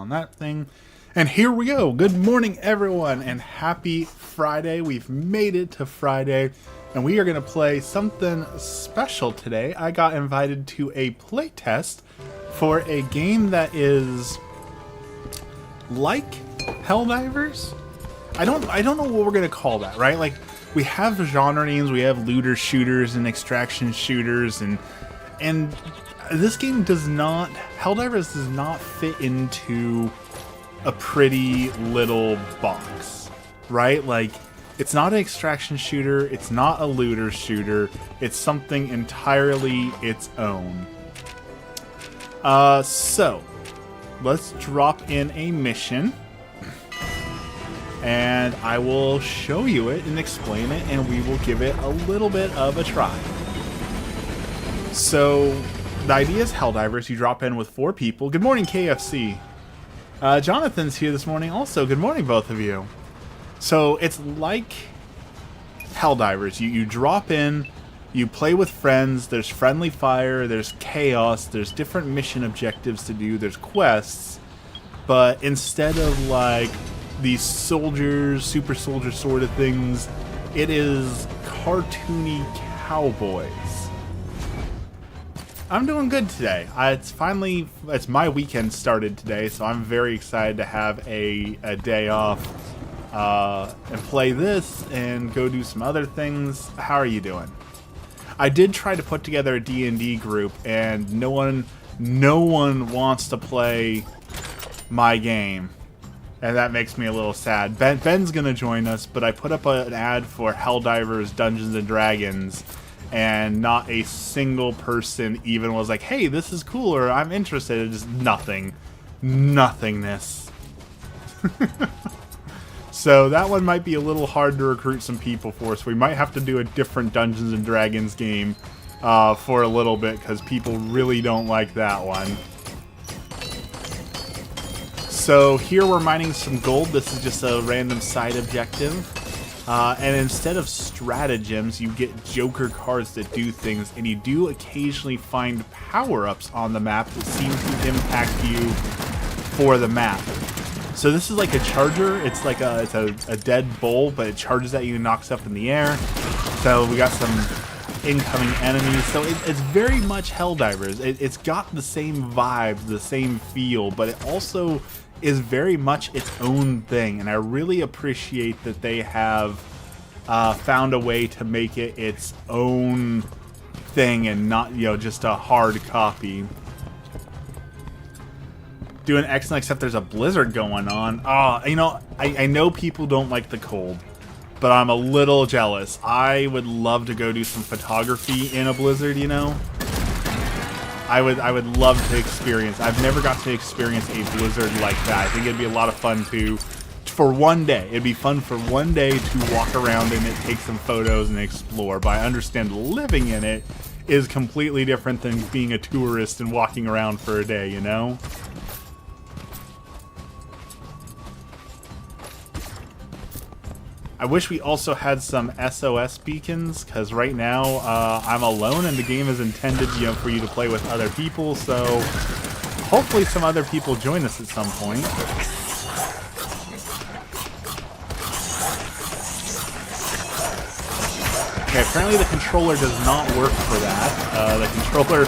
on that thing. And here we go. Good morning, everyone, and happy Friday. We've made it to Friday, and we are going to play something special today. I got invited to a playtest for a game that is like Helldivers. I don't know what we're going to call that, right? Like, we have genre names, we have looter shooters and extraction shooters, and this game does not, Helldivers does not fit into a pretty little box, right? Like, it's not an extraction shooter, it's not a looter shooter, it's something entirely its own. So, let's drop in a mission, and I will show you it and explain it, and we will give it a little bit of a try. So, the idea is Helldivers. You drop in with 4 people. Good morning, KFC. Jonathan's here this morning also. Good morning, both of you. So, it's like Helldivers. You drop in, you play with friends, there's friendly fire, there's chaos, there's different mission objectives to do, there's quests, but instead of like these soldiers, super soldier sort of things, it is cartoony cowboys. I'm doing good today. It's my weekend started today, so I'm very excited to have a day off and play this and go do some other things. How are you doing? I did try to put together a D&D group, and no one wants to play my game. And that makes me a little sad. Ben's gonna join us, but I put up an ad for Helldivers Dungeons and Dragons, and not a single person even was like, hey, this is cool, or I'm interested. Just nothing. Nothingness. So that one might be a little hard to recruit some people for, so we might have to do a different Dungeons and Dragons game for a little bit, because people really don't like that one. So here we're mining some gold. This is just a random side objective. And instead of stratagems, you get Joker cards that do things, and you do occasionally find power-ups on the map that seem to impact you for the map. So this is like a charger. It's like it's a dead bull, but it charges at you and knocks up in the air. So we got some incoming enemies. So it's very much Helldivers. It's got the same vibes, the same feel, but it also is very much its own thing, and I really appreciate that they have found a way to make it its own thing and not, just a hard copy. Doing excellent, except there's a blizzard going on. I know people don't like the cold, but I'm a little jealous. I would love to go do some photography in a blizzard, I would love to experience. I've never got to experience a blizzard like that. I think it'd be a lot of fun for one day. It'd be fun for one day to walk around in it, take some photos, and explore. But I understand living in it is completely different than being a tourist and walking around for a day, I wish we also had some SOS beacons, because right now I'm alone and the game is intended, for you to play with other people, so hopefully some other people join us at some point. Okay, apparently the controller does not work for that. The controller,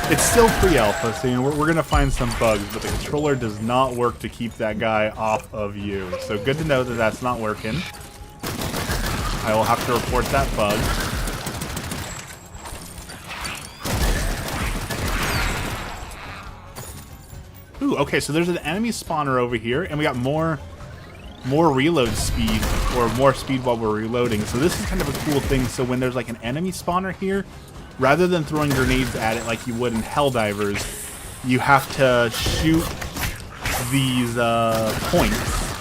it's still pre-alpha, so we're going to find some bugs, but the controller does not work to keep that guy off of you. So good to know that that's not working. I will have to report that bug. Ooh, okay, so there's an enemy spawner over here, and we got more reload speed, or more speed while we're reloading. So this is kind of a cool thing. So when there's like an enemy spawner here, rather than throwing grenades at it like you would in Helldivers, you have to shoot these points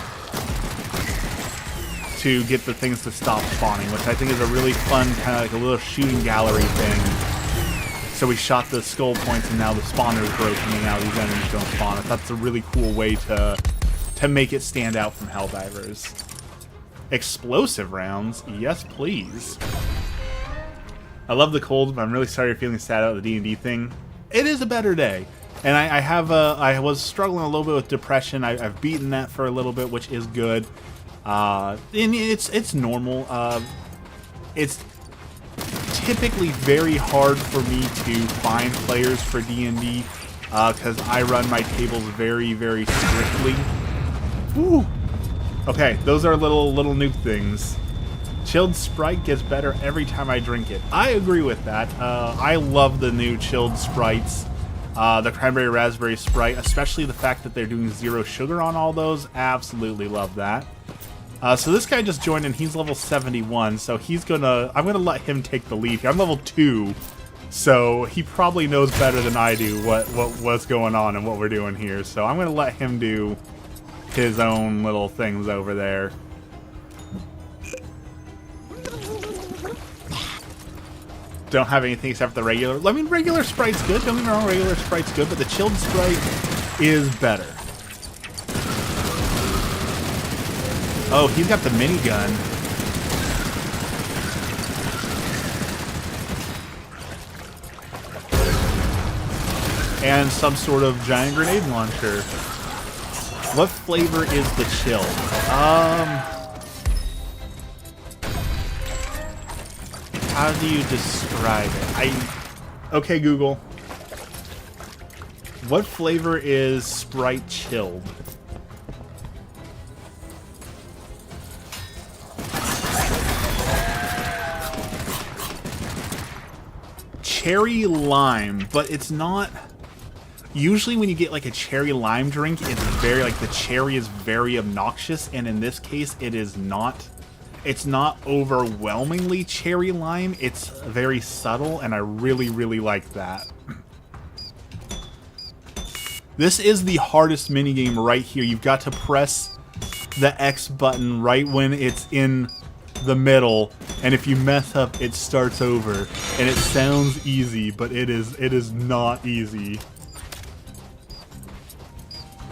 to get the things to stop spawning, which I think is a really fun, kind of like a little shooting gallery thing. So we shot the skull points, and now the spawner is broken, and now these enemies don't spawn. I thought that's a really cool way to make it stand out from Helldivers. Explosive rounds? Yes, please. I love the cold, but I'm really sorry you're feeling sad about the D&D thing. It is a better day. And I was struggling a little bit with depression. I've beaten that for a little bit, which is good. And it's normal. It's typically very hard for me to find players for D&D because I run my tables very, very strictly. Woo! Okay, those are little nuke things. Chilled Sprite gets better every time I drink it. I agree with that. I love the new chilled Sprites. The Cranberry Raspberry Sprite, especially the fact that they're doing 0 sugar on all those. Absolutely love that. So this guy just joined and he's level 71, so I'm gonna let him take the lead here. I'm level 2, so he probably knows better than I do what's going on and what we're doing here. So I'm gonna let him do his own little things over there. Don't have anything except for the regular. I mean, regular Sprite's good. Don't get me wrong, regular Sprite's good, but the chilled Sprite is better. Oh, he's got the minigun. And some sort of giant grenade launcher. What flavor is the chilled? How do you describe it? Okay, Google. What flavor is Sprite chilled? Cherry lime, but it's not. Usually when you get like a cherry lime drink, it's very like the cherry is very obnoxious, and in this case it is not. It's not overwhelmingly cherry lime, it's very subtle, and I really, really like that. This is the hardest minigame right here. You've got to press the X button right when it's in the middle, and if you mess up, it starts over. And it sounds easy, but it is not easy.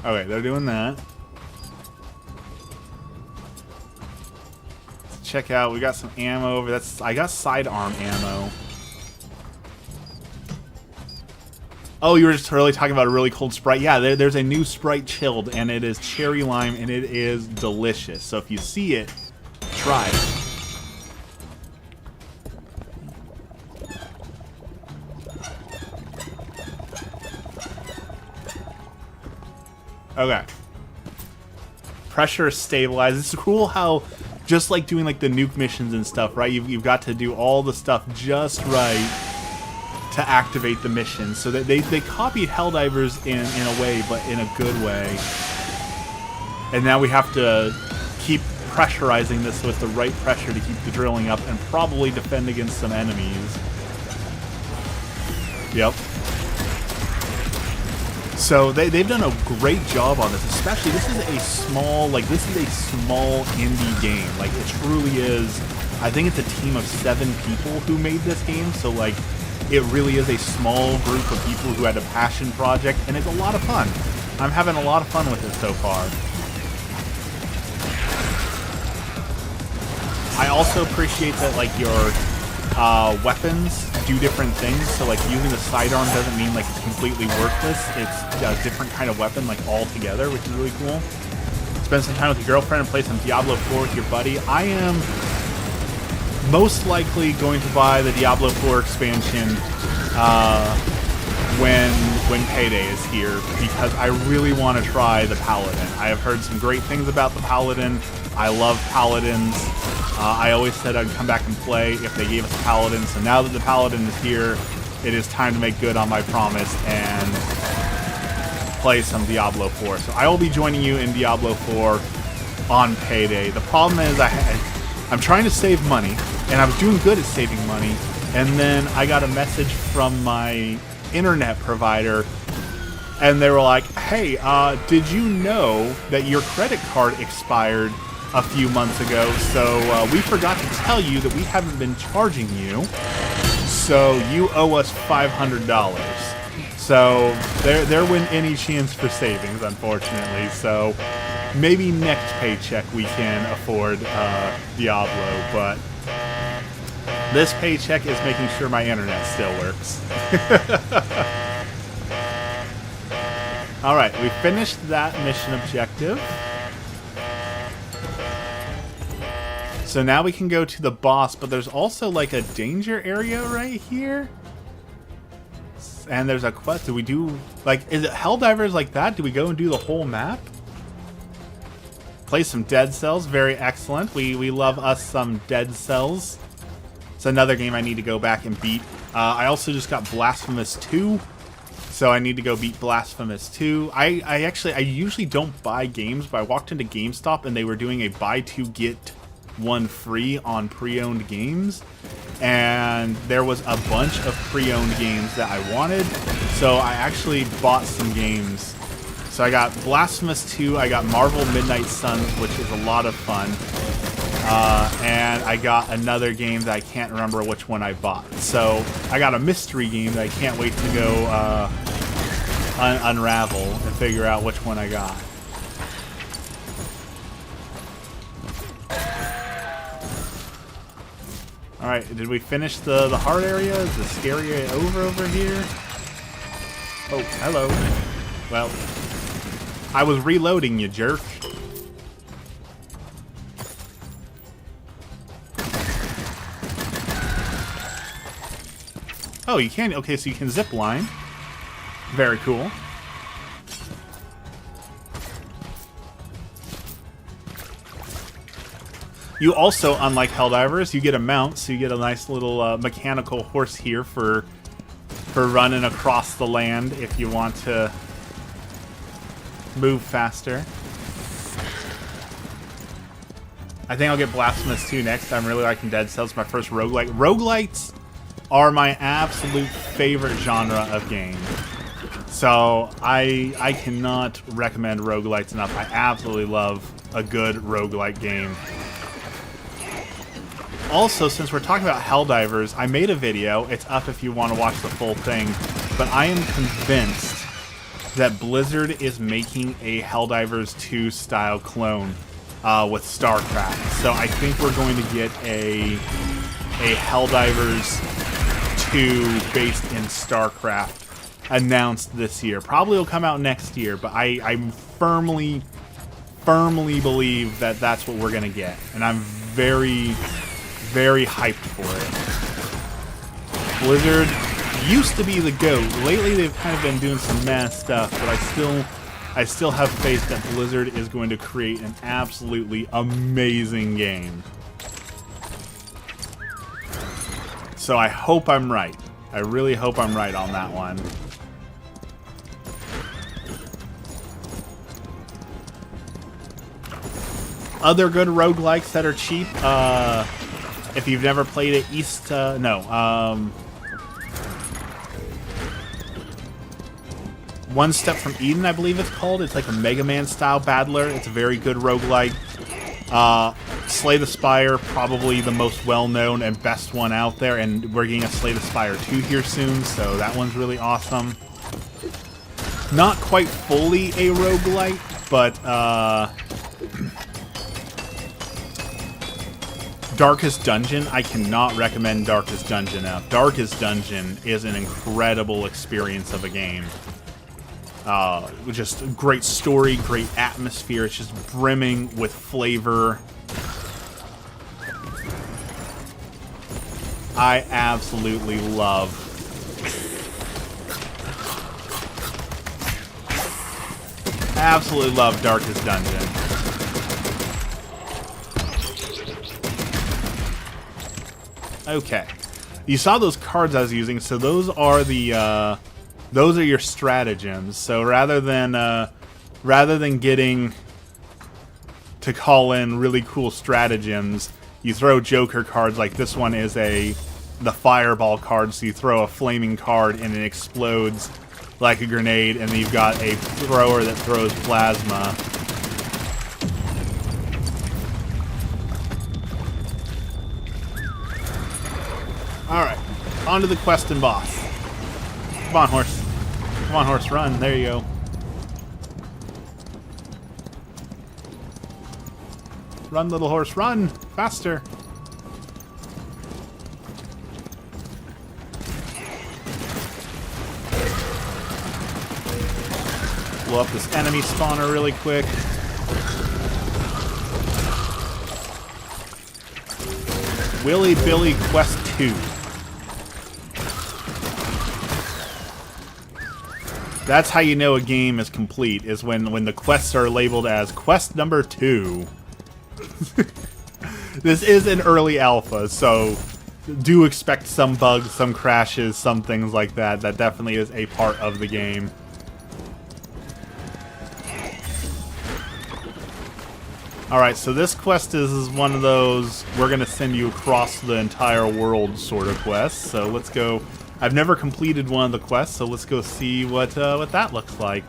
Okay, they're doing that. Check out, we got some ammo over. I got sidearm ammo. Oh, you were just really talking about a really cold Sprite. Yeah, there's a new Sprite chilled, and it is cherry lime, and it is delicious. So if you see it, try it. Okay. Pressure is stabilized. It's cool how, just like doing like the nuke missions and stuff, right? You've got to do all the stuff just right to activate the mission. So that they copied Helldivers in a way, but in a good way. And now we have to keep pressurizing this with the right pressure to keep the drilling up and probably defend against some enemies. Yep. So they've done a great job on this, especially this is a small indie game. Like, it truly is. I think it's a team of 7 people who made this game, so like it really is a small group of people who had a passion project, and it's a lot of fun. I'm having a lot of fun with it so far. I also appreciate that like your weapons do different things, so like using the sidearm doesn't mean like it's completely worthless. It's a different kind of weapon like all together, which is really cool. Spend some time with your girlfriend and play some Diablo 4 with your buddy. I am most likely going to buy the Diablo 4 expansion when Payday is here, because I really want to try the Paladin. I have heard some great things about the Paladin. I love Paladins. I always said I'd come back and play if they gave us a Paladin, so now that the Paladin is here, it is time to make good on my promise and play some Diablo 4. So I will be joining you in Diablo 4 on Payday. The problem is I'm trying to save money, and I was doing good at saving money, and then I got a message from my internet provider, and they were like, hey, did you know that your credit card expired a few months ago, so we forgot to tell you that we haven't been charging you, so you owe us $500. So there went any chance for savings, unfortunately. So maybe next paycheck we can afford Diablo, but this paycheck is making sure my internet still works. Alright, we finished that mission objective. So now we can go to the boss, but there's also like a danger area right here. And there's a quest. Do we do, like, is it Helldivers like that? Do we go and do the whole map? Play some Dead Cells. Very excellent. We love us some Dead Cells. It's another game I need to go back and beat. I also just got Blasphemous 2. So I need to go beat Blasphemous 2. I usually don't buy games, but I walked into GameStop and they were doing a buy two get one free on pre-owned games. And there was a bunch of pre-owned games that I wanted. So I actually bought some games. So I got Blasphemous 2, I got Marvel Midnight Suns, which is a lot of fun. And I got another game that I can't remember which one I bought. So I got a mystery game that I can't wait to go unravel and figure out which one I got. Alright, did we finish the hard area? Is the scary area over here? Oh, hello. Well, I was reloading, you jerk. Oh, you can. Okay, so you can zip line. Very cool. You also, unlike Helldivers, you get a mount, so you get a nice little mechanical horse here for running across the land if you want to move faster. I think I'll get Blasphemous 2 next. I'm really liking Dead Cells, my first roguelike. Roguelites are my absolute favorite genre of game. So I cannot recommend roguelites enough. I absolutely love a good roguelike game. Also, since we're talking about Helldivers, I made a video. It's up if you want to watch the full thing. But I am convinced that Blizzard is making a Helldivers 2 style clone with StarCraft. So I think we're going to get a Helldivers 2 based in StarCraft announced this year. Probably will come out next year, but I firmly believe that that's what we're going to get. And I'm very hyped for it. Blizzard used to be the GOAT. Lately they've kind of been doing some mad stuff, but I still have faith that Blizzard is going to create an absolutely amazing game. So I hope I'm right. I really hope I'm right on that one. Other good roguelikes that are cheap, if you've never played it, One Step from Eden, I believe it's called. It's like a Mega Man style battler. It's a very good roguelike. Slay the Spire, probably the most well-known and best one out there, and we're getting a Slay the Spire 2 here soon, so that one's really awesome. Not quite fully a roguelike, but Darkest Dungeon, I cannot recommend Darkest Dungeon enough. Darkest Dungeon is an incredible experience of a game. Just great story, great atmosphere. It's just brimming with flavor. I absolutely love Darkest Dungeon. Okay, you saw those cards I was using, so those are the those are your stratagems. So rather than getting to call in really cool stratagems, you throw Joker cards. Like this one is the Fireball card, so you throw a flaming card and it explodes like a grenade, and then you've got a thrower that throws plasma. Alright, on to the quest and boss. Come on, horse. Come on, horse, run. There you go. Run, little horse, run! Faster! blow up this enemy spawner really quick. Willy Billy Quest 2. That's how you know a game is complete, is when the quests are labeled as quest number 2. This is an early alpha, so do expect some bugs, some crashes, some things like that. That definitely is a part of the game. Alright, so this quest is one of those, we're going to send you across the entire world sort of quests. So let's go. I've never completed one of the quests, so let's go see what that looks like.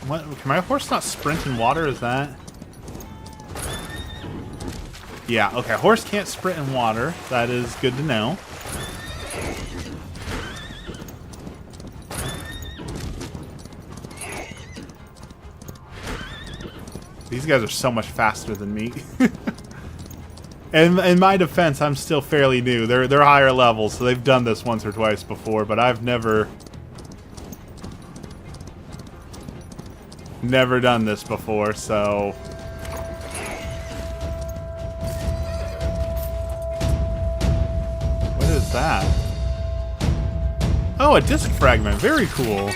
What? Can my horse not sprint in water? Is that? Yeah, okay. Horse can't sprint in water. That is good to know. These guys are so much faster than me. And in my defense, I'm still fairly new. They're higher levels, so they've done this once or twice before, but I've never done this before, so what is that? Oh, a disc fragment. Very cool.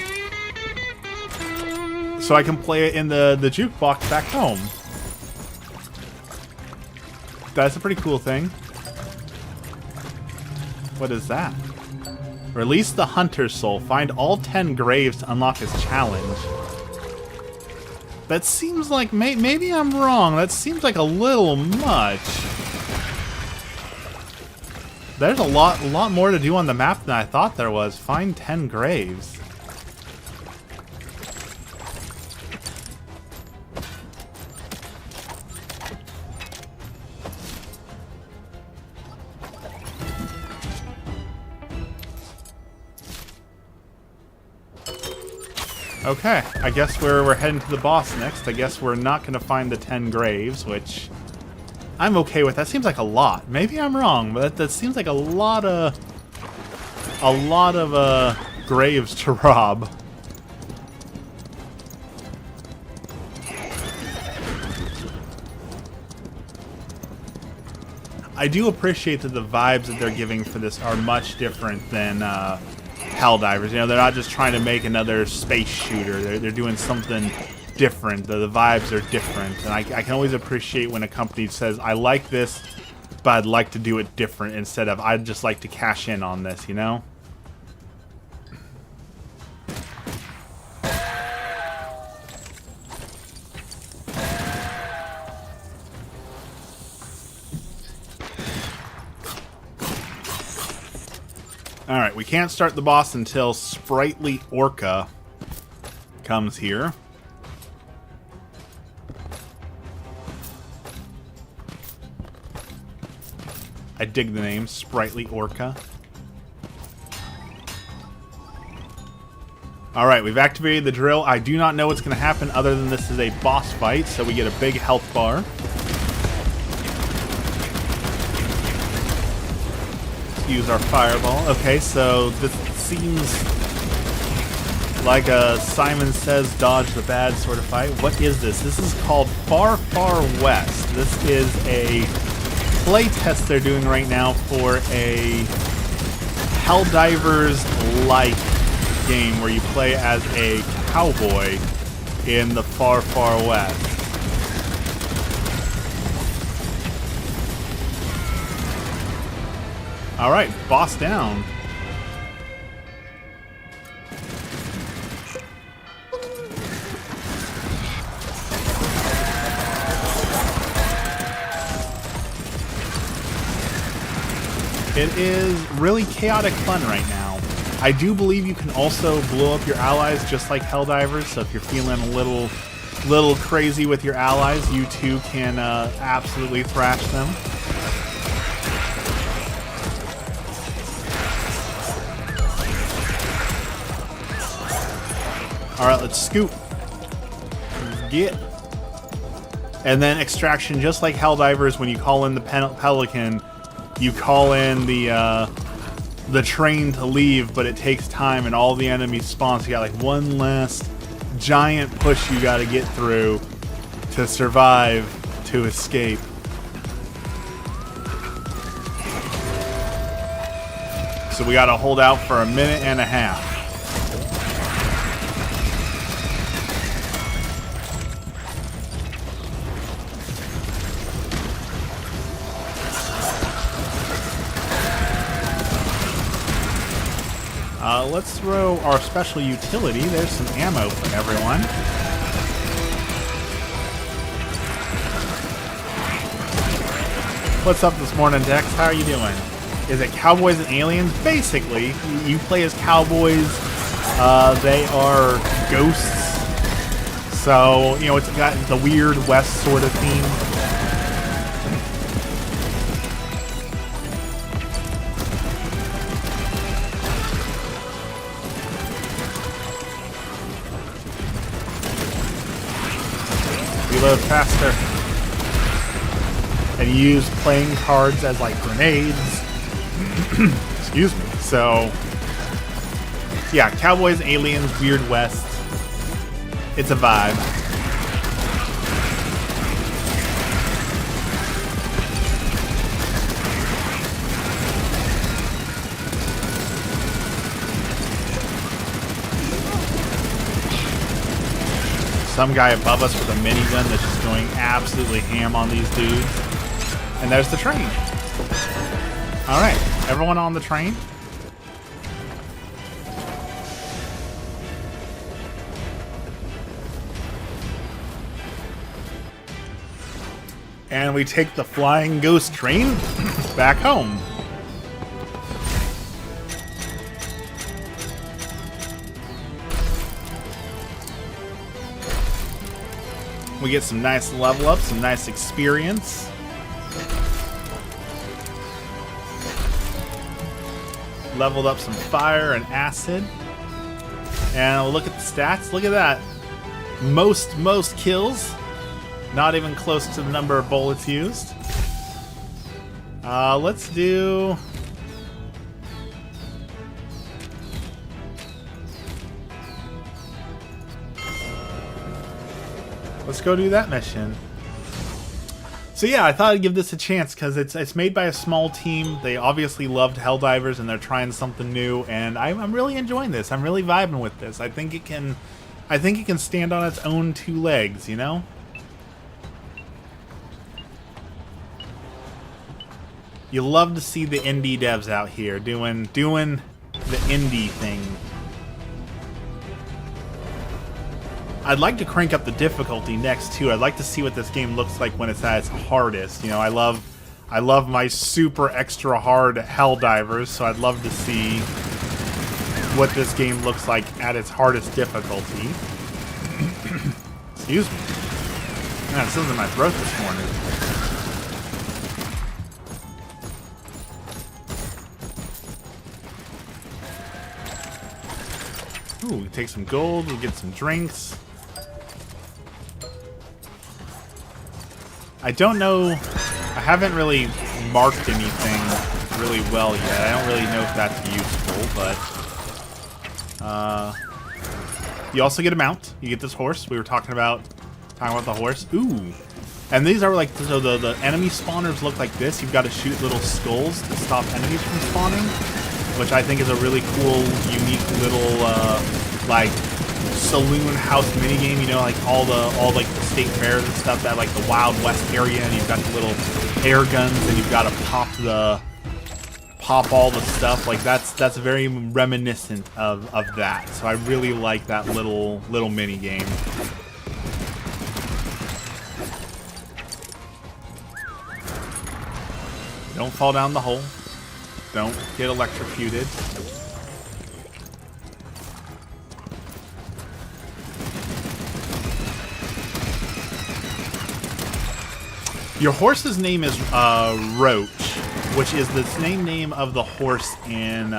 So I can play it in the jukebox back home. That's a pretty cool thing. What is that? Release the Hunter's Soul. Find all 10 graves to unlock his challenge. That seems like... maybe I'm wrong. That seems like a little much. There's a lot more to do on the map than I thought there was. Find 10 graves. Okay, I guess we're heading to the boss next. I guess we're not going to find the 10 graves, which I'm okay with. That seems like a lot. Maybe I'm wrong, but that seems like a lot of graves to rob. I do appreciate that the vibes that they're giving for this are much different than Helldivers. You know, they're not just trying to make another space shooter. They're doing something different. The vibes are different, and I can always appreciate when a company says, I like this, but I'd like to do it different, instead of, I'd just like to cash in on this, you know? Alright, we can't start the boss until Sprightly Orca comes here. I dig the name, Sprightly Orca. Alright, we've activated the drill. I do not know what's going to happen other than this is a boss fight, so we get a big health bar. Use our fireball. Okay, so this seems like a Simon Says dodge the bad sort of fight. What is this? This is called Far Far West. This is a playtest they're doing right now for a Helldivers-like game where you play as a cowboy in the Far Far West. Alright, boss down. It is really chaotic fun right now. I do believe you can also blow up your allies just like Helldivers, so if you're feeling a little crazy with your allies, you too can absolutely thrash them. Alright, let's scoot. Get. And then extraction, just like Helldivers, when you call in the Pelican, you call in the train to leave, but it takes time and all the enemies spawn, so you got like one last giant push you gotta get through to survive, to escape. So we gotta hold out for a minute and a half. Let's throw our special utility. There's some ammo for everyone. What's up this morning, Dex? How are you doing? Is it Cowboys and Aliens? Basically, you play as cowboys. They are ghosts. So, you know, it's got the weird West sort of theme. Reload faster. And use playing cards as like grenades. Excuse me. So, yeah, Cowboys, Aliens, Weird West. It's a vibe. Some guy above us with a minigun that's just going absolutely ham on these dudes. And there's the train. Alright, everyone on the train? And we take the flying ghost train back home. We get some nice level up, some nice experience. Leveled up some fire and acid. And we'll look at the stats. Look at that. Most kills. Not even close to the number of bullets used. Let's do... Let's go do that mission. So yeah, I thought I'd give this a chance because it's made by a small team. They obviously loved Helldivers and they're trying something new, and I'm really enjoying this. I'm really vibing with this. I think it can stand on its own two legs, you know? You love to see the indie devs out here doing the indie thing. I'd like to crank up the difficulty next too. I'd like to see what this game looks like when it's at its hardest. You know, I love my super extra hard Helldivers, so I'd love to see what this game looks like at its hardest difficulty. Excuse me. Man, something's in my throat this morning. Ooh, we take some gold, we get some drinks. I don't know, I haven't really marked anything really well yet. I don't really know if that's useful, but you also get a mount. You get this horse. We were talking about the horse. Ooh. And these are like, so the enemy spawners look like this. You've got to shoot little skulls to stop enemies from spawning, which I think is a really cool, unique little like saloon house minigame. You know, like all like the state fairs and stuff, that like the Wild West area, and you've got the little air guns, and you've got to pop all the stuff. Like that's very reminiscent of that. So I really like that little mini game. Don't fall down the hole. Don't get electrocuted. Your horse's name is Roach, which is the same name of the horse in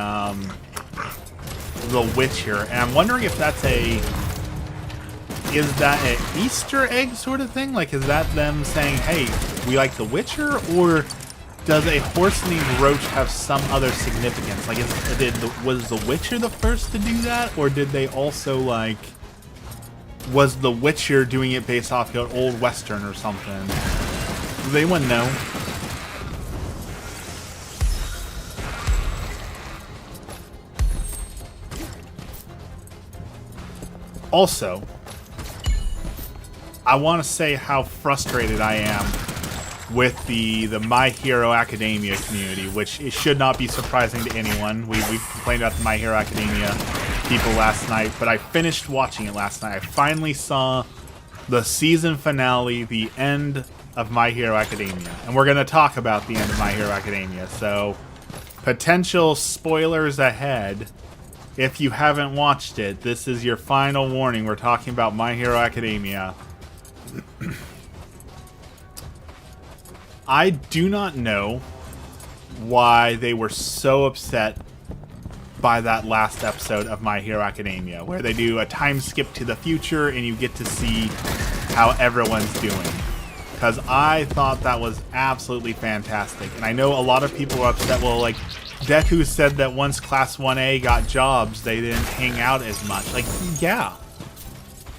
The Witcher. And I'm wondering if that's a is that an Easter egg sort of thing? Like, is that them saying, hey, we like The Witcher? Or does a horse named Roach have some other significance? Like, was The Witcher the first to do that? Or did they also, like... Was The Witcher doing it based off an old Western or something? Does anyone know? Also, I want to say how frustrated I am with the My Hero Academia community, which it should not be surprising to anyone. We complained about the My Hero Academia people last night, but I finished watching it last night. I finally saw the season finale, the end of My Hero Academia. And we're going to talk about the end of My Hero Academia, so potential spoilers ahead. If you haven't watched it, this is your final warning. We're talking about My Hero Academia. I do not know why they were so upset by that last episode of My Hero Academia, where they do a time skip to the future and you get to see how everyone's doing. Because I thought that was absolutely fantastic. And I know a lot of people were upset, well, like, Deku said that once Class 1A got jobs, they didn't hang out as much. Like, yeah.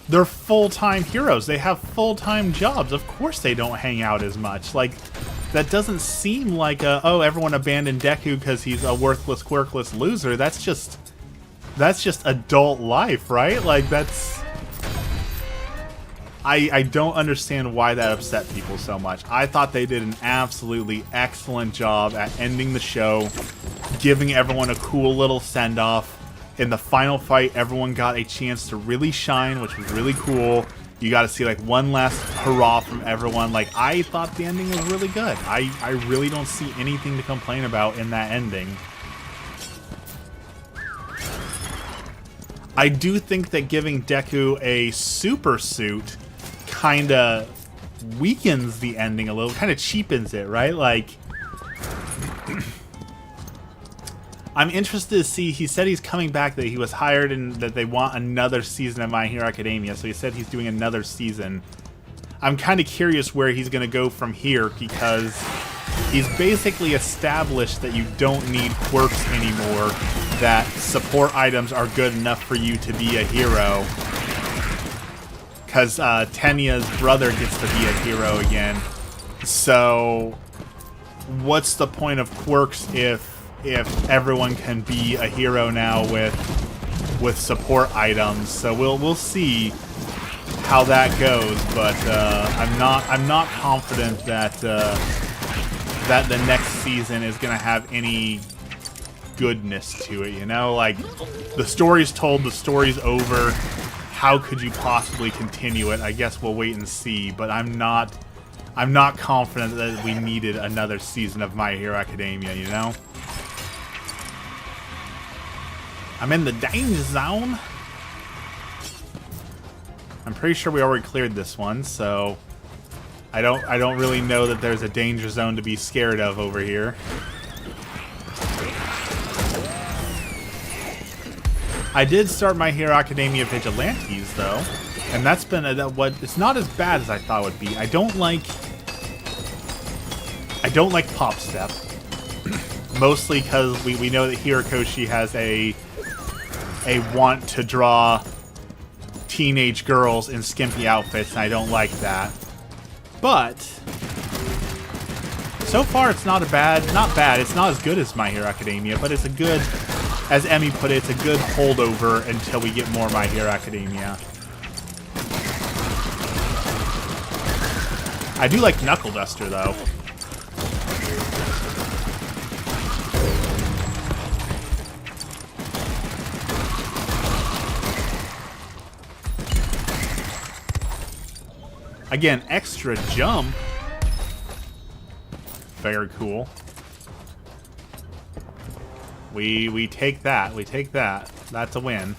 They're full-time heroes. They have full-time jobs. Of course they don't hang out as much. Like, that doesn't seem like oh, everyone abandoned Deku because he's a worthless, quirkless loser. That's just adult life, right? Like, that's... I don't understand why that upset people so much. I thought they did an absolutely excellent job at ending the show, giving everyone a cool little send-off. In the final fight, everyone got a chance to really shine, which was really cool. You got to see, like, one last hurrah from everyone. Like, I thought the ending was really good. I really don't see anything to complain about in that ending. I do think that giving Deku a super suit kind of weakens the ending a little, kind of cheapens it, right? Like, I'm interested to see, he said he's coming back, that he was hired and that they want another season of My Hero Academia, so he said he's doing another season. I'm kind of curious where he's going to go from here, because he's basically established that you don't need quirks anymore, that support items are good enough for you to be a hero. Because Tenya's brother gets to be a hero again. So, what's the point of quirks if everyone can be a hero now with support items? So we'll see how that goes, but I'm not confident that that the next season is gonna have any goodness to it, you know? Like, the story's told, the story's over. How could you possibly continue it? I guess we'll wait and see, but I'm not confident that we needed another season of My Hero Academia, you know? I'm in the danger zone. I'm pretty sure we already cleared this one, so I don't really know that there's a danger zone to be scared of over here. I did start My Hero Academia Vigilantes, though, and that's been it's not as bad as I thought it would be. I don't like Pop Step, mostly because we know that Hirokoshi has a want to draw teenage girls in skimpy outfits, and I don't like that. But so far, it's not bad. It's not as good as My Hero Academia, but it's a good, as Emmy put it, it's a good holdover until we get more My Hero Academia. I do like Knuckle Duster, though. Again, extra jump. Very cool. We take that. We take that. That's a win.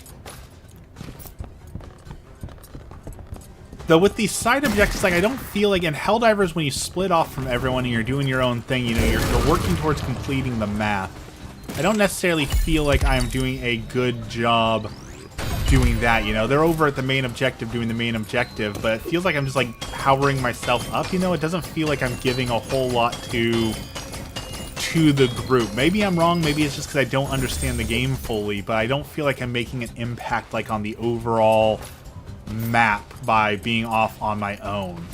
Though with these side objectives, like, I don't feel like in Helldivers, when you split off from everyone and you're doing your own thing, you know, you're working towards completing the map. I don't necessarily feel like I'm doing a good job doing that, you know? They're over at the main objective doing the main objective, but it feels like I'm just, like, powering myself up, you know? It doesn't feel like I'm giving a whole lot to the group. Maybe I'm wrong, maybe it's just because I don't understand the game fully, but I don't feel like I'm making an impact, like, on the overall map by being off on my own.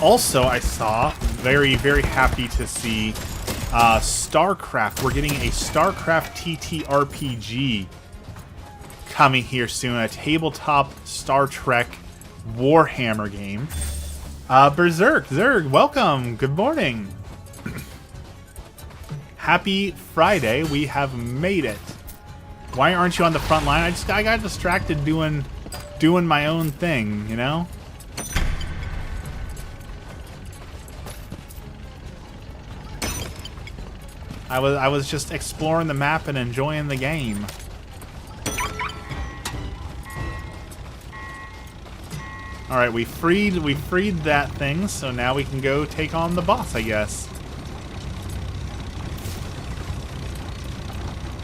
Also, I saw, very, very happy to see, StarCraft. We're getting a StarCraft TTRPG coming here soon. A tabletop Star Trek Warhammer game. Berserk, Zerg, welcome. Good morning. Happy Friday. We have made it. Why aren't you on the front line? I got distracted doing my own thing, you know? I was just exploring the map and enjoying the game. All right, we freed that thing, so now we can go take on the boss, I guess.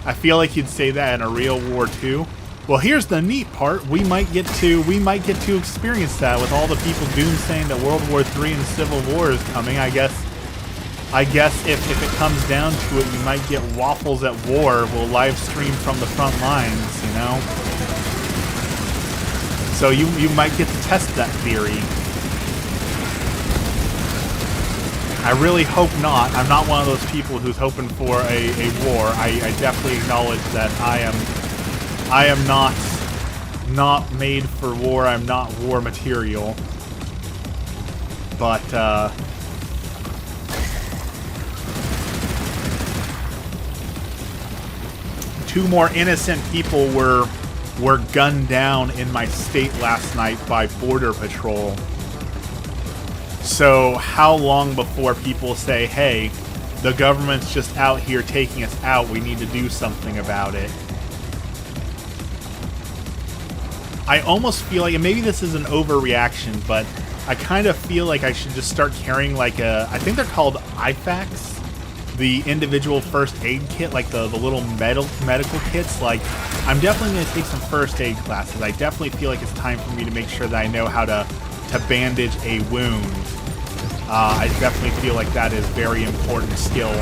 I feel like you'd say that in a real war too. Well, here's the neat part: we might get to experience that with all the people doomsaying that World War III and Civil War is coming. I guess if it comes down to it, you might get Waffles at War. We'll live stream from the front lines, you know? So you might get to test that theory. I really hope not. I'm not one of those people who's hoping for a war. I definitely acknowledge that I am not made for war. I'm not war material. But, two more innocent people were gunned down in my state last night by Border Patrol. So how long before people say, hey, the government's just out here taking us out, we need to do something about it? I almost feel like, and maybe this is an overreaction, but I kind of feel like I should just start carrying like I think they're called IFAKs, the individual first aid kit, like the little medical kits. Like, I'm definitely going to take some first aid classes. I definitely feel like it's time for me to make sure that I know how to bandage a wound. I definitely feel like that is a very important skill.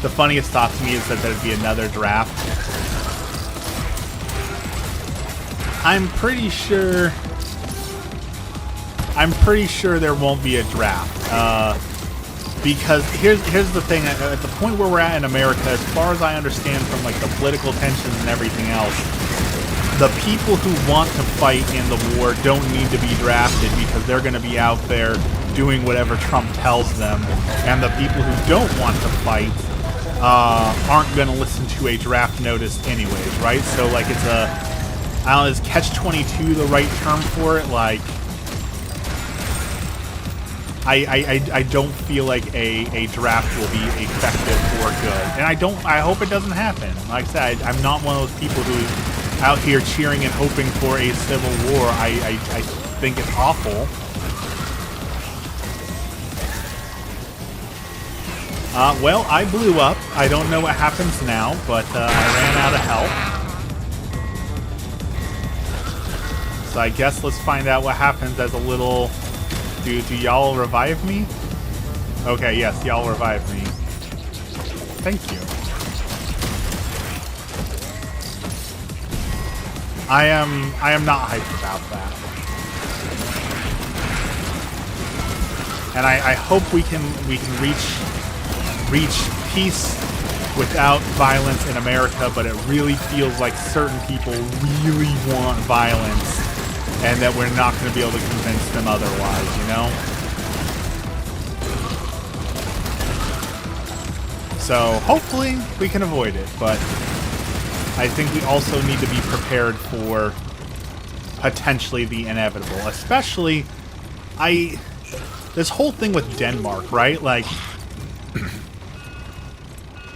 The funniest thought to me is that there'd be another draft. I'm pretty sure there won't be a draft. Because here's the thing, at the point where we're at in America, as far as I understand from like the political tensions and everything else, the people who want to fight in the war don't need to be drafted because they're going to be out there doing whatever Trump tells them, and the people who don't want to fight aren't going to listen to a draft notice anyways, right? So like it's I don't know, is catch-22 the right term for it? Like, I don't feel like a draft will be effective or good, and I hope it doesn't happen. Like I said, I'm not one of those people who's out here cheering and hoping for a civil war. I think it's awful. Well, I blew up. I don't know what happens now, but I ran out of health. So I guess let's find out what happens as a little... Do y'all revive me? Okay, yes, y'all revive me. Thank you. I am not hyped about that. And I hope we can reach peace without violence in America, but it really feels like certain people really want violence, and that we're not going to be able to convince them otherwise, you know? So, hopefully, we can avoid it, but I think we also need to be prepared for potentially the inevitable. Especially, this whole thing with Denmark, right? Like,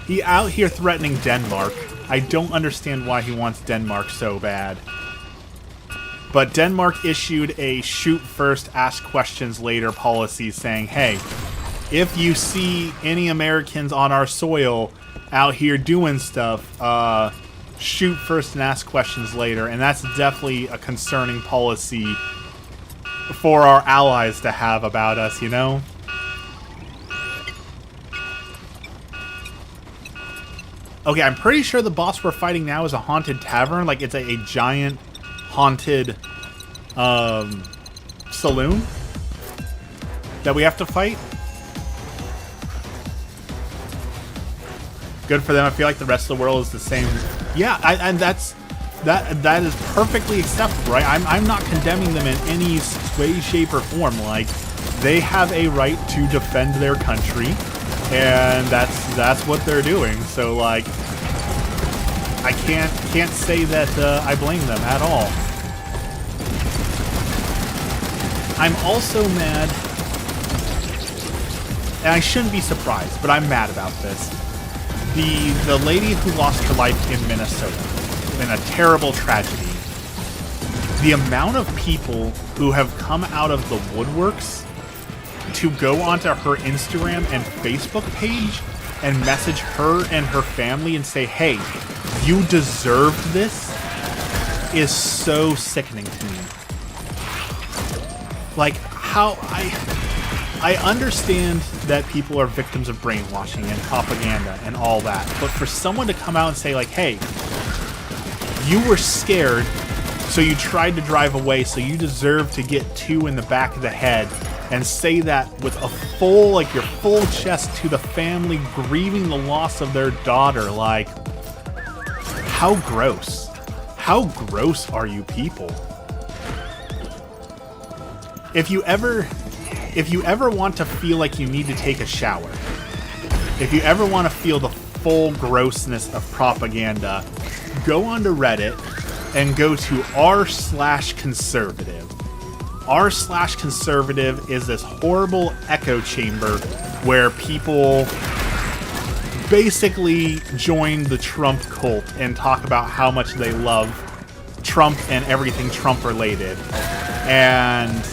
he out here threatening Denmark. I don't understand why he wants Denmark so bad. But Denmark issued a shoot first, ask questions later policy saying, hey, if you see any Americans on our soil out here doing stuff, shoot first and ask questions later. And that's definitely a concerning policy for our allies to have about us, you know? Okay, I'm pretty sure the boss we're fighting now is a haunted tavern. Like, it's a giant haunted saloon that we have to fight. Good for them. I feel like the rest of the world is the same. Yeah, and that is perfectly acceptable, right? I'm not condemning them in any way, shape, or form. Like, they have a right to defend their country, and that's what they're doing. So, like, I can't say that I blame them at all. I'm also mad, and I shouldn't be surprised, but I'm mad about this. The lady who lost her life in Minnesota in a terrible tragedy. The amount of people who have come out of the woodworks to go onto her Instagram and Facebook page and message her and her family and say, hey, you deserved this, is so sickening to me. Like, how I understand that people are victims of brainwashing and propaganda and all that, but for someone to come out and say, like, hey, you were scared, so you tried to drive away, so you deserve to get 2 in the back of the head, and say that with a full, like, your full chest to the family grieving the loss of their daughter, like, how gross. How gross are you people? If you ever want to feel like you need to take a shower, if you ever want to feel the full grossness of propaganda, go onto Reddit and go to r/conservative. r/conservative is this horrible echo chamber where people basically join the Trump cult and talk about how much they love Trump and everything Trump related. And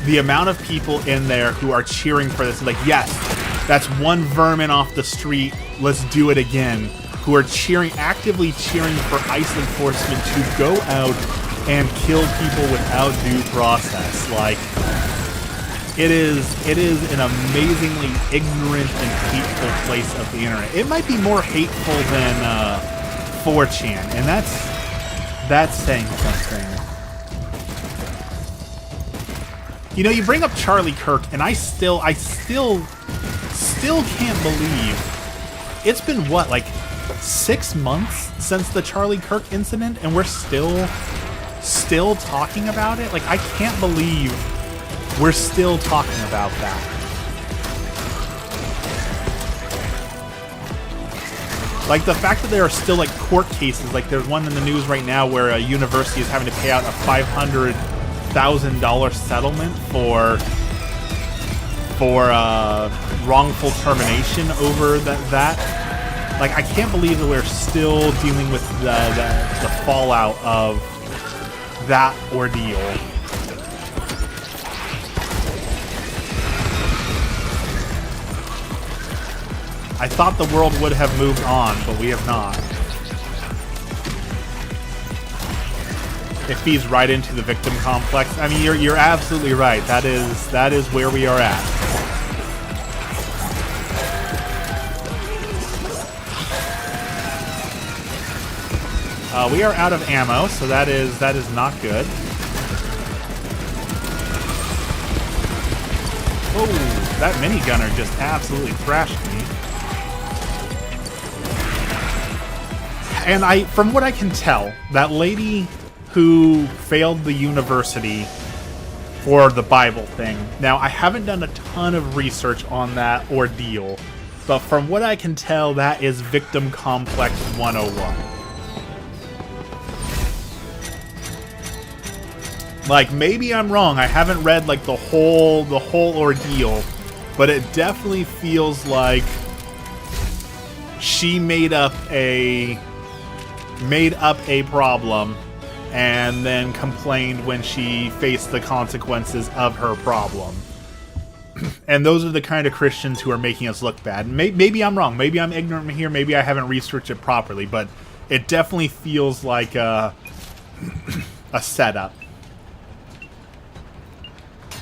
the amount of people in there who are cheering for this, like, yes, that's one vermin off the street, let's do it again, who are actively cheering for ICE enforcement to go out and kill people without due process. Like, it is an amazingly ignorant and hateful place of the internet. It might be more hateful than 4chan, and that's saying something. You know, you bring up Charlie Kirk, and I still can't believe it's been, what, like 6 months since the Charlie Kirk incident, and we're still talking about it? Like, I can't believe we're still talking about that. Like, the fact that there are still, like, court cases, like there's one in the news right now where a university is having to pay out a $500,000 settlement for wrongful termination over that. Like, I can't believe that we're still dealing with the fallout of that ordeal. I thought the world would have moved on, but we have not. It feeds right into the victim complex. I mean, you're absolutely right. That is where we are at. We are out of ammo, so that is not good. Oh, that minigunner just absolutely thrashed me. And from what I can tell, that lady who failed the university for the Bible thing. Now, I haven't done a ton of research on that ordeal, but from what I can tell, that is Victim Complex 101. Like, maybe I'm wrong. I haven't read, like, the whole ordeal, but it definitely feels like she made up a problem and then complained when she faced the consequences of her problem. And those are the kind of Christians who are making us look bad. Maybe I'm wrong. Maybe I'm ignorant here. Maybe I haven't researched it properly. But it definitely feels like a setup.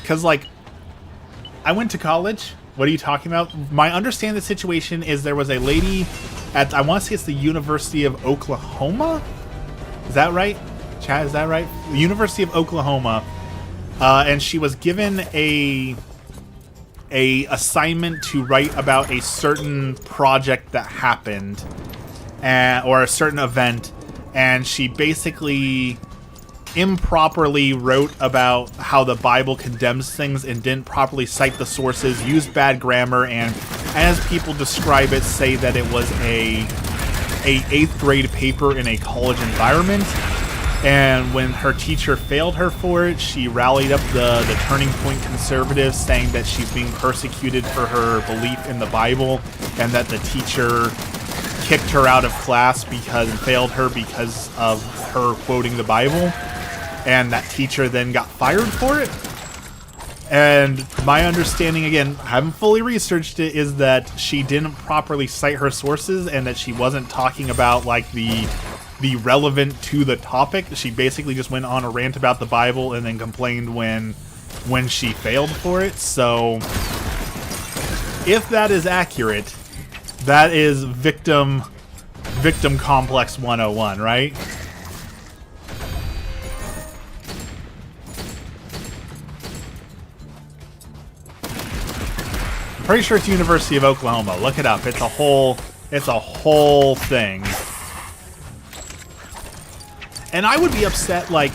Because, like, I went to college. What are you talking about? My understanding of the situation is there was a lady at, I want to say it's the University of Oklahoma? Is that right? Chad, is that right? The University of Oklahoma. And she was given a assignment to write about a certain project that happened, or a certain event, and she basically improperly wrote about how the Bible condemns things and didn't properly cite the sources, used bad grammar, and as people describe it, say that it was a 8th grade paper in a college environment. And when her teacher failed her for it, she rallied up the Turning Point conservatives, saying that she's being persecuted for her belief in the Bible, and that the teacher kicked her out of class and failed her because of her quoting the Bible. And that teacher then got fired for it. And my understanding, again, I haven't fully researched it, is that she didn't properly cite her sources, and that she wasn't talking about, like, the relevant to the topic. She basically just went on a rant about the Bible and then complained when she failed for it. So if that is accurate, that is victim complex 101, right? I'm pretty sure it's University of Oklahoma. Look it up. It's a whole thing. And I would be upset, like,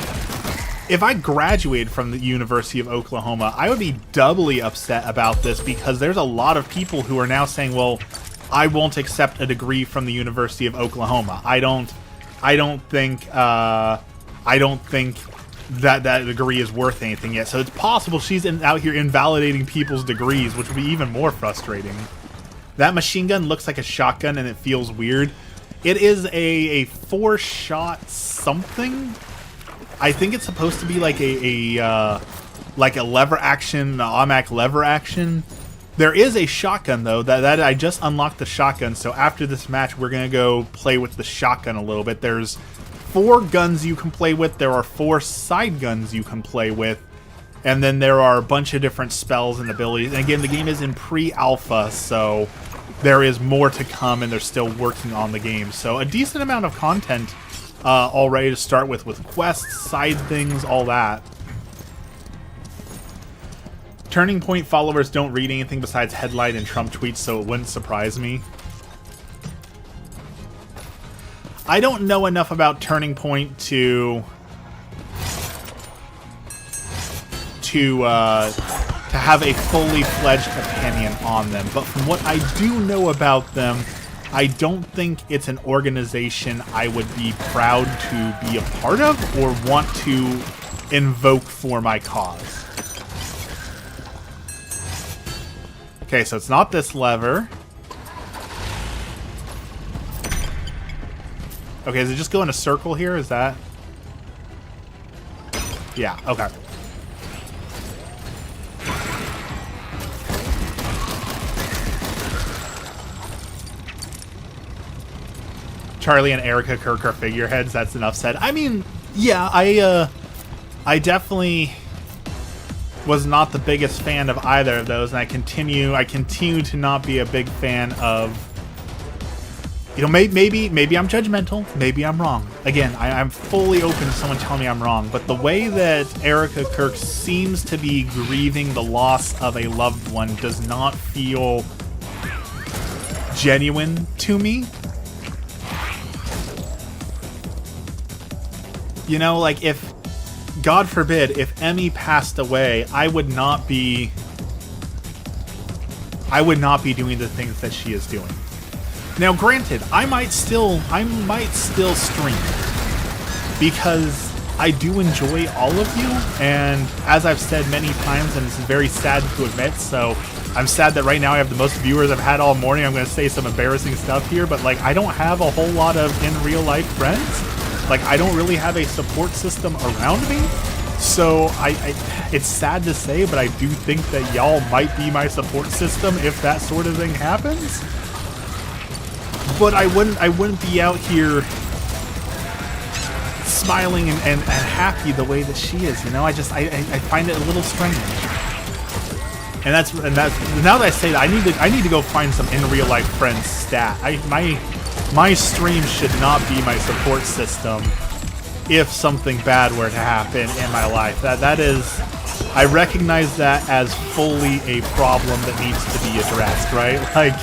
if I graduated from the University of Oklahoma, I would be doubly upset about this, because there's a lot of people who are now saying, well, I won't accept a degree from the University of Oklahoma. I don't think that degree is worth anything yet. So it's possible she's out here invalidating people's degrees, which would be even more frustrating. That machine gun looks like a shotgun, and it feels weird. It is a 4-shot something. I think it's supposed to be like a lever action, automatic lever action. There is a shotgun though. That I just unlocked the shotgun. So after this match, we're gonna go play with the shotgun a little bit. There's 4 guns you can play with. There are 4 side guns you can play with, and then there are a bunch of different spells and abilities. And again, the game is in pre-alpha, so there is more to come, and they're still working on the game. So a decent amount of content already to start with quests, side things, all that. Turning Point followers don't read anything besides headline and Trump tweets, so it wouldn't surprise me. I don't know enough about Turning Point to have a fully fledged opinion on them, but from what I do know about them, I don't think it's an organization I would be proud to be a part of or want to invoke for my cause. Okay, so it's not this lever. Okay, does it just go in a circle here? Is that? Yeah, okay. Charlie and Erica Kirk are figureheads. That's enough said. I mean, yeah, I definitely was not the biggest fan of either of those, and I continue to not be a big fan of. You know, maybe I'm judgmental. Maybe I'm wrong. Again, I'm fully open to someone telling me I'm wrong. But the way that Erica Kirk seems to be grieving the loss of a loved one does not feel genuine to me. You know, like, if, God forbid, if Emmy passed away, I would not be doing the things that she is doing. Now, granted, I might still stream, because I do enjoy all of you, and as I've said many times, and it's very sad to admit, so I'm sad that right now I have the most viewers I've had all morning. I'm going to say some embarrassing stuff here, but, like, I don't have a whole lot of in real life friends. Like, I don't really have a support system around me. So it's sad to say, but I do think that y'all might be my support system if that sort of thing happens. But I wouldn't be out here smiling and happy the way that she is, you know. I find it a little strange. And that's now that I say that, I need to go find some in real life friends stat. My stream should not be my support system if something bad were to happen in my life. That is, I recognize that as fully a problem that needs to be addressed, right? Like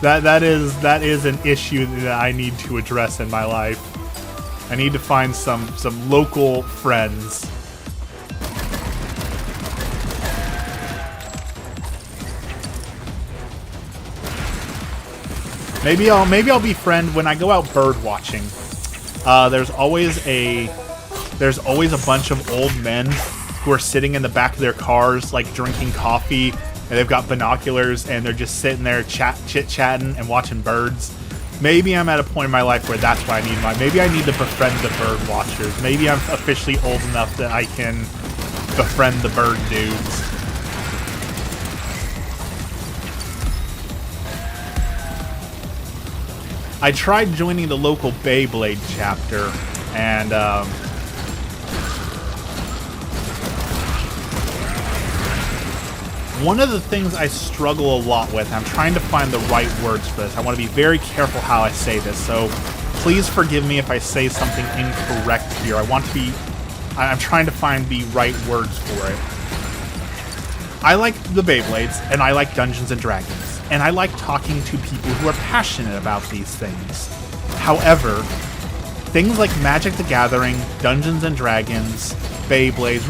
that is an issue that I need to address in my life. I need to find some local friends. Maybe I'll befriend when I go out bird watching. There's always a bunch of old men who are sitting in the back of their cars, like drinking coffee, and they've got binoculars and they're just sitting there chit-chatting and watching birds. Maybe I'm at a point in my life where that's why I need maybe I need to befriend the bird watchers. Maybe I'm officially old enough that I can befriend the bird dudes. I tried joining the local Beyblade chapter, and one of the things I struggle a lot with, I'm trying to find the right words for this. I want to be very careful how I say this, so please forgive me if I say something incorrect here. I'm trying to find the right words for it. I like the Beyblades, and I like Dungeons & Dragons. And I like talking to people who are passionate about these things. However, things like Magic the Gathering, Dungeons & Dragons, Beyblades,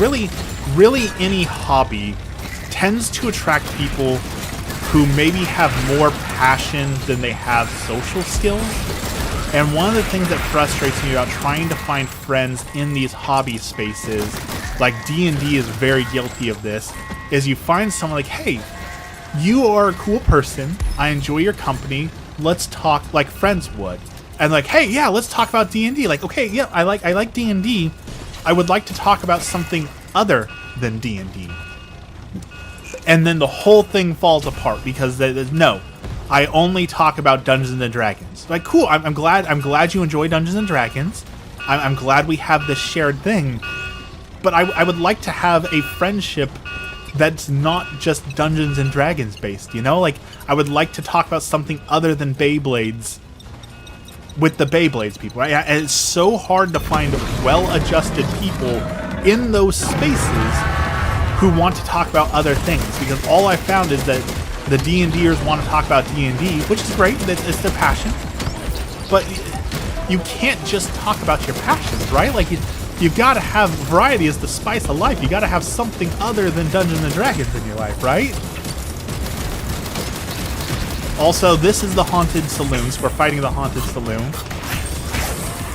really any hobby tends to attract people who maybe have more passion than they have social skills. And one of the things that frustrates me about trying to find friends in these hobby spaces, like D&D is very guilty of this, is you find someone like, hey, you are a cool person, I enjoy your company, let's talk like friends would. And like, hey, yeah, let's talk about D&D. Like, okay, yeah, I like D&D. I would like to talk about something other than D&D. And then the whole thing falls apart because no, I only talk about Dungeons & Dragons. Like, cool, I'm glad you enjoy Dungeons & Dragons. I'm glad we have this shared thing. But I would like to have a friendship that's not just Dungeons & Dragons based, you know? Like, I would like to talk about something other than Beyblades with the Beyblades people, right? And it's so hard to find well-adjusted people in those spaces who want to talk about other things, because all I found is that the D&Ders want to talk about D&D, which is great, it's their passion, but you can't just talk about your passions, right? Like, you've got to have variety as the spice of life. You got to have something other than Dungeons & Dragons in your life, right? Also, this is the Haunted Saloon, so we're fighting the Haunted Saloon.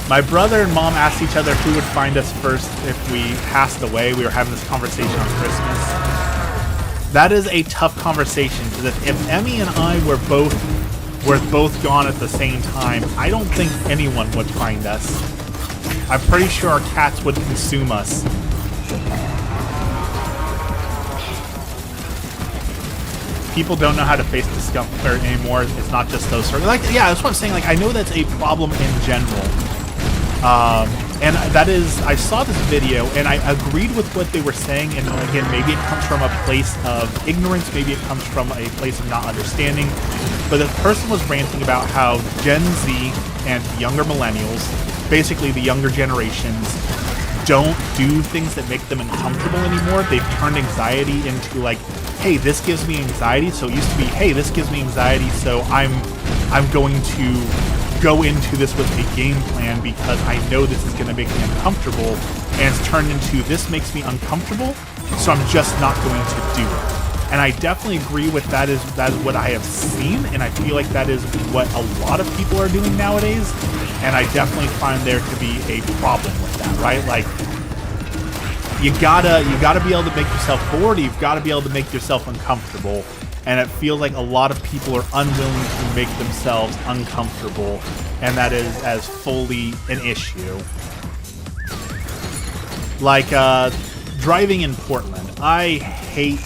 My brother and mom asked each other who would find us first if we passed away. We were having this conversation on Christmas. That is a tough conversation, because if Emmy and I were both gone at the same time, I don't think anyone would find us. I'm pretty sure our cats would consume us. People don't know how to face discomfort anymore. It's not just those sort of, like, yeah, that's what I'm saying. Like, I know that's a problem in general. And that is, I saw this video and I agreed with what they were saying, and again, maybe it comes from a place of ignorance, maybe it comes from a place of not understanding, but the person was ranting about how Gen Z and younger millennials, basically the younger generations, don't do things that make them uncomfortable anymore. They've turned anxiety into like, hey, this gives me anxiety, so it used to be, hey, this gives me anxiety, so I'm going to go into this with a game plan because I know this is going to make me uncomfortable, and it's turned into, this makes me uncomfortable, so I'm just not going to do it. And I definitely agree with that is what I have seen, and I feel like that is what a lot of people are doing nowadays, and I definitely find there to be a problem with that, right? Like, you gotta be able to make yourself bored, you've got to be able to make yourself uncomfortable, and it feels like a lot of people are unwilling to make themselves uncomfortable, and that is as fully an issue. Like, driving in Portland. I hate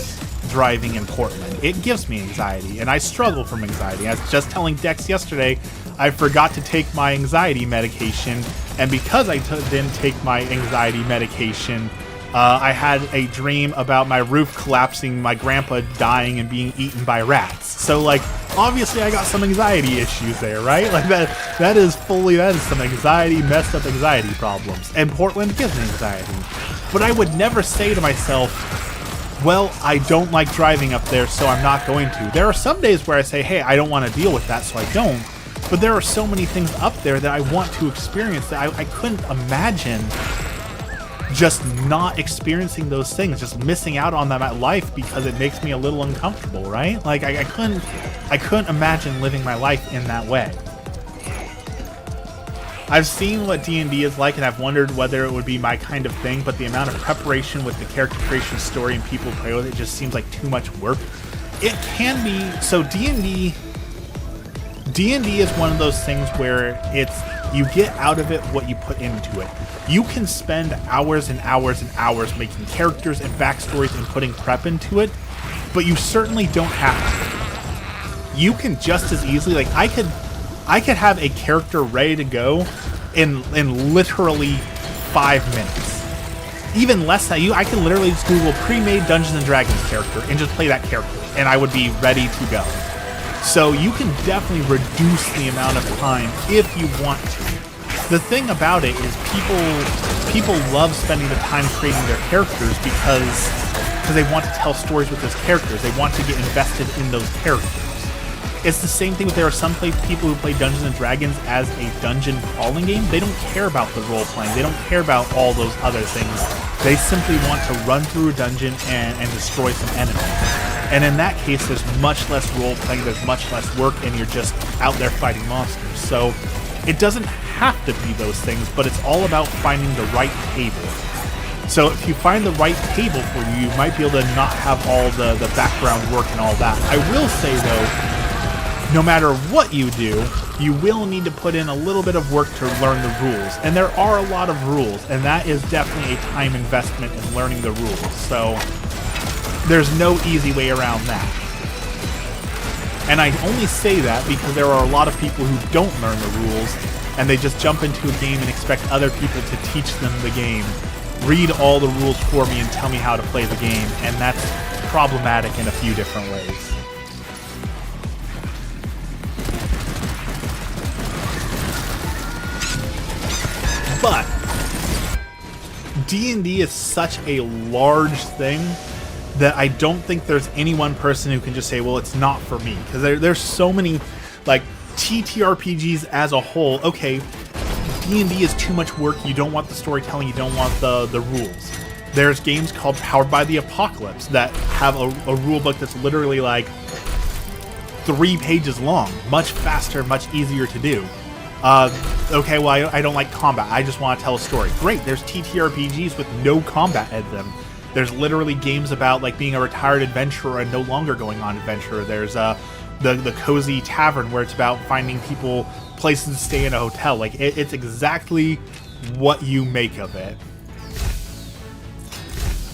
driving in Portland. It gives me anxiety, and I struggle from anxiety. I was just telling Dex yesterday, I forgot to take my anxiety medication, and because I didn't take my anxiety medication, I had a dream about my roof collapsing, my grandpa dying, and being eaten by rats. So, like, obviously I got some anxiety issues there, right? Like, that is some anxiety, messed up anxiety problems. And Portland gives me anxiety. But I would never say to myself, well, I don't like driving up there, so I'm not going to. There are some days where I say, hey, I don't want to deal with that, so I don't. But there are so many things up there that I want to experience that I couldn't imagine just not experiencing those things, just missing out on them at life because it makes me a little uncomfortable, right? Like, I couldn't imagine living my life in that way. I've seen what D&D is like, and I've wondered whether it would be my kind of thing, but the amount of preparation with the character creation story and people play with it just seems like too much work. It can be. So D&D is one of those things where you get out of it what you put into it. You can spend hours and hours and hours making characters and backstories and putting prep into it, but you certainly don't have to. You can just as easily, like, I could have a character ready to go in literally 5 minutes. Even less than I can literally just Google pre-made Dungeons and Dragons character and just play that character, and I would be ready to go. So you can definitely reduce the amount of time if you want to. The thing about it is people love spending the time creating their characters because they want to tell stories with those characters. They want to get invested in those characters. It's the same thing. There are some people who play Dungeons and Dragons as a dungeon crawling game. They don't care about the role playing. They don't care about all those other things. They simply want to run through a dungeon and destroy some enemies. And in that case, there's much less role playing. There's much less work, and you're just out there fighting monsters. So it doesn't have to be those things, but it's all about finding the right table. So if you find the right table for you, you might be able to not have all the background work and all that. I will say, though, no matter what you do, you will need to put in a little bit of work to learn the rules. And there are a lot of rules, and that is definitely a time investment in learning the rules. So there's no easy way around that. And I only say that because there are a lot of people who don't learn the rules, and they just jump into a game and expect other people to teach them the game, read all the rules for me and tell me how to play the game, and that's problematic in a few different ways. But D&D is such a large thing that I don't think there's any one person who can just say, well, it's not for me. Because there's so many, like, TTRPGs as a whole. Okay, D&D is too much work. You don't want the storytelling. You don't want the rules. There's games called Powered by the Apocalypse that have a rule book that's literally like 3 pages long. Much faster, much easier to do. Okay, well, I don't like combat. I just want to tell a story. Great, there's TTRPGs with no combat in them. There's literally games about, like, being a retired adventurer and no longer going on adventure. There's the Cozy Tavern, where it's about finding people places to stay in a hotel. Like, it's exactly what you make of it.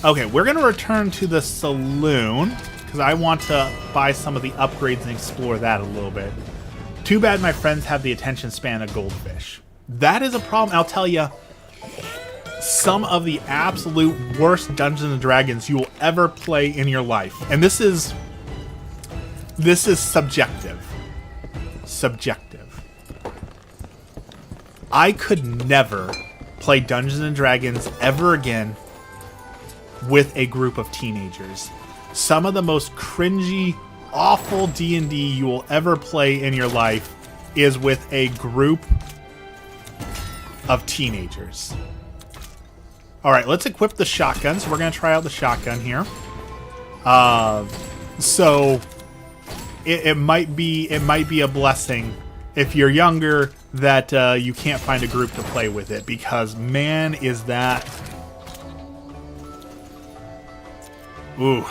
Okay, we're going to return to the saloon, because I want to buy some of the upgrades and explore that a little bit. Too bad my friends have the attention span of goldfish. That is a problem. I'll tell you, some of the absolute worst Dungeons and Dragons you will ever play in your life. And this is subjective. Subjective. I could never play Dungeons and Dragons ever again with a group of teenagers. Some of the most cringy, awful D&D you will ever play in your life is with a group of teenagers. Alright, let's equip the shotgun. So we're going to try out the shotgun here. So it might be a blessing if you're younger that you can't find a group to play with it, because man, is that... Ooh.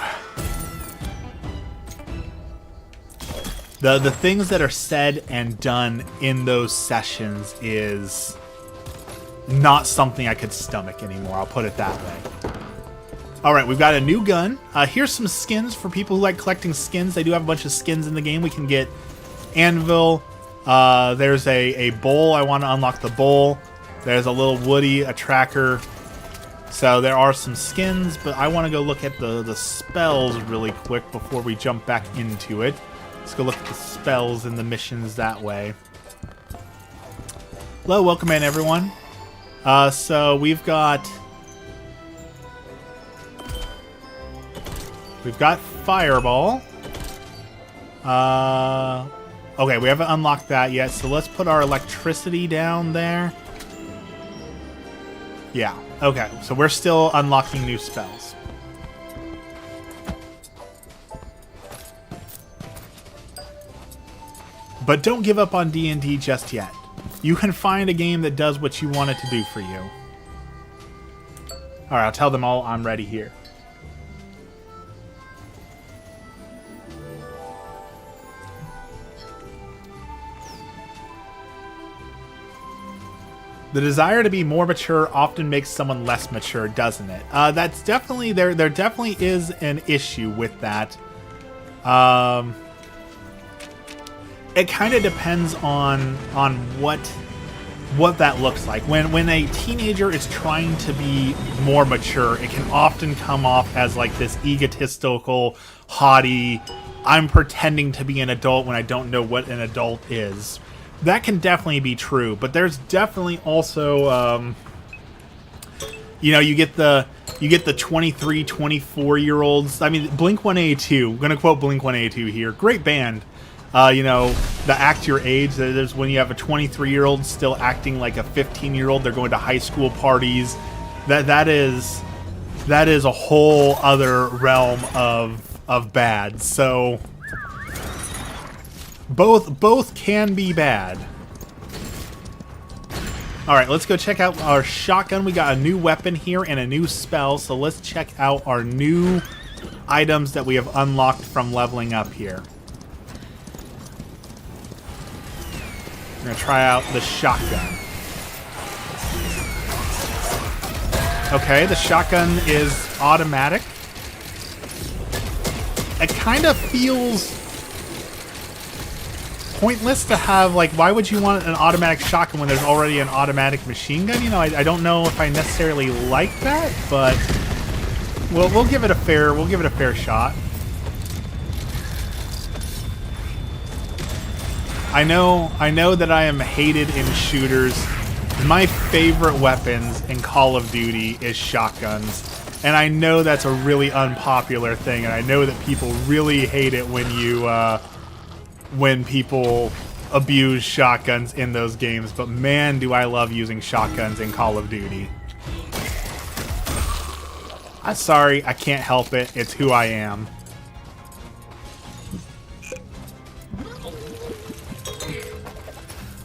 The things that are said and done in those sessions is not something I could stomach anymore. I'll put it that way. All right, we've got a new gun. Here's some skins for people who like collecting skins. They do have a bunch of skins in the game. We can get anvil. There's a bowl. I want to unlock the bowl. There's a little Woody, a tracker. So there are some skins, but I want to go look at the spells really quick before we jump back into it. Let's go look at the spells and the missions that way. Hello, welcome in everyone. So we've got Fireball. Okay, we haven't unlocked that yet, so let's put our electricity down there. Yeah, okay, so we're still unlocking new spells. But don't give up on D&D just yet. You can find a game that does what you want it to do for you. Alright, I'll tell them all I'm ready here. The desire to be more mature often makes someone less mature, doesn't it? That's definitely there definitely is an issue with that. It kind of depends on what that looks like. When a teenager is trying to be more mature, it can often come off as like this egotistical, haughty, I'm pretending to be an adult when I don't know what an adult is. That can definitely be true, but there's definitely also, you know, you get the 23, 24-year-olds. I mean, Blink-182. I'm gonna quote Blink-182 here. Great band. You know, the act your age. There's when you have a 23-year-old still acting like a 15-year-old. They're going to high school parties. That is a whole other realm of bad. So both can be bad. All right, let's go check out our shotgun. We got a new weapon here and a new spell. So let's check out our new items that we have unlocked from leveling up here. We're gonna try out the shotgun. Okay, the shotgun is automatic. It kind of feels pointless to have, like, why would you want an automatic shotgun when there's already an automatic machine gun? You know, I don't know if I necessarily like that, but we'll give it a fair shot. I know that I am hated in shooters. My favorite weapons in Call of Duty is shotguns. And I know that's a really unpopular thing, and I know that people really hate it when people abuse shotguns in those games, but man, do I love using shotguns in Call of Duty. I'm sorry, I can't help it. It's who I am.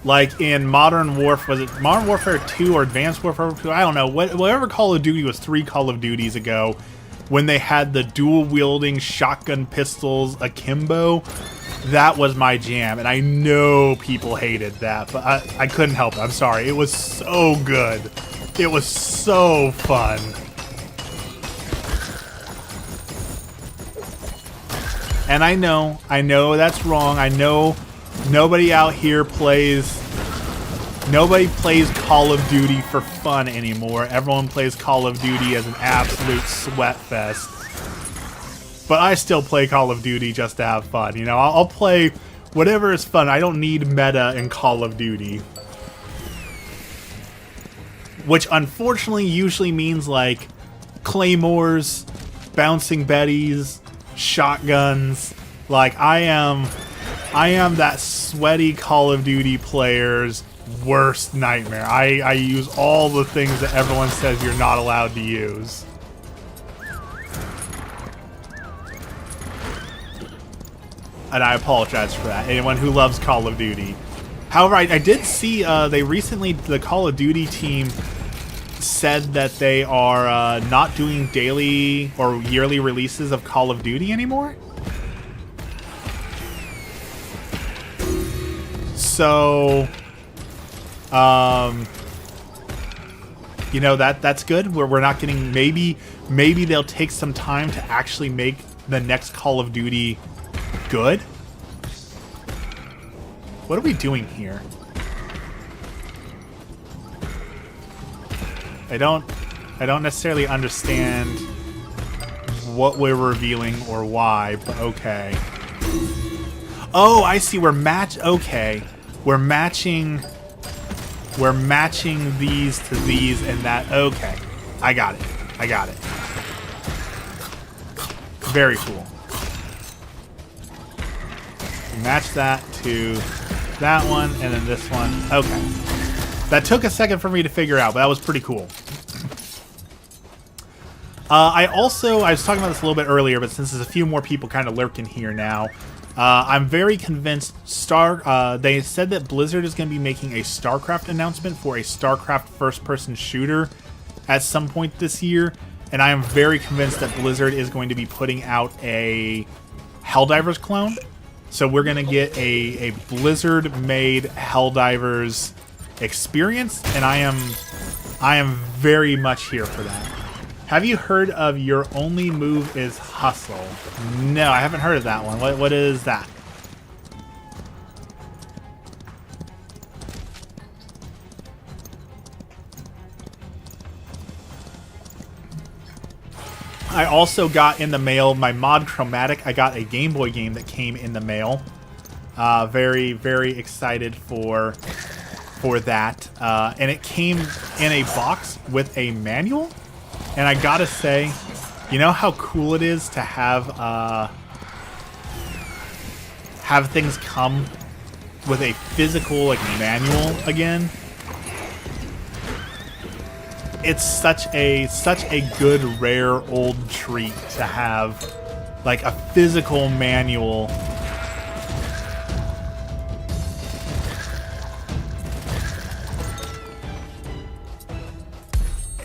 Like in Modern Warfare, was it Modern Warfare 2 or Advanced Warfare 2? I don't know. Whatever Call of Duty was 3 Call of Duties ago, when they had the dual-wielding shotgun pistols akimbo, that was my jam. And I know people hated that, but I couldn't help it. I'm sorry. It was so good. It was so fun. And I know that's wrong. I know nobody out here plays Call of Duty for fun anymore. Everyone plays Call of Duty as an absolute sweat fest. But I still play Call of Duty just to have fun. You know, I'll play whatever is fun. I don't need meta in Call of Duty. Which unfortunately usually means like claymores, bouncing betties, shotguns. Like I am that sweaty Call of Duty player's worst nightmare. I use all the things that everyone says you're not allowed to use. And I apologize for that, anyone who loves Call of Duty. However, I did see they recently, the Call of Duty team said that they are not doing daily or yearly releases of Call of Duty anymore. So, you know, that's good. We're not getting, maybe they'll take some time to actually make the next Call of Duty good. What are we doing here? I don't necessarily understand what we're revealing or why, but okay. Oh, I see. Okay. We're matching these to these and that. Okay. I got it. Very cool. Match that to that one and then this one. Okay. That took a second for me to figure out, but that was pretty cool. I was talking about this a little bit earlier, but since there's a few more people kind of lurking here now, I'm very convinced they said that Blizzard is going to be making a StarCraft announcement for a StarCraft first-person shooter at some point this year, and I am very convinced that Blizzard is going to be putting out a Helldivers clone. So we're going to get a Blizzard-made Helldivers experience, and I am very much here for that. Have you heard of Your Only Move is Hustle? No, I haven't heard of that one. What is that? I also got in the mail my mod Chromatic. I got a Game Boy game that came in the mail. Very, very excited for that. And it came in a box with a manual. And I gotta say, you know how cool it is to have things come with a physical manual again? It's such a good, rare, old treat to have a physical manual.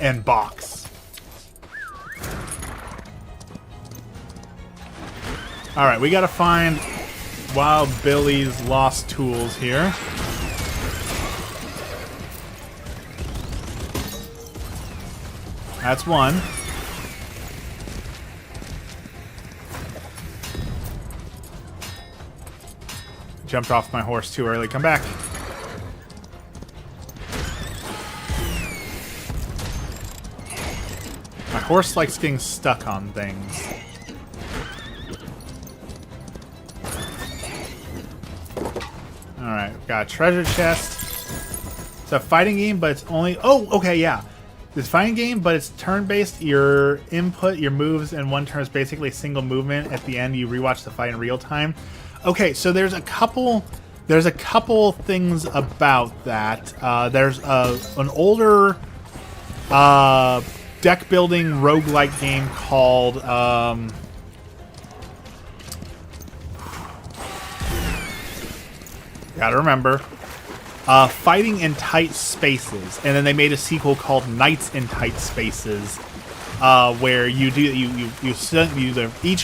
And box. Alright, we gotta find Wild Billy's lost tools here. That's one. Jumped off my horse too early. Come back. My horse likes getting stuck on things. Alright, we've got a treasure chest. It's a fighting game, but it's only... Oh, okay, yeah. It's a fighting game, but it's turn-based. Your input, your moves, and one turn is basically a single movement. At the end, you rewatch the fight in real time. Okay, so there's a couple things about that. There's an older deck building roguelike game called gotta remember, Fighting in Tight Spaces, and then they made a sequel called Knights in Tight Spaces, where each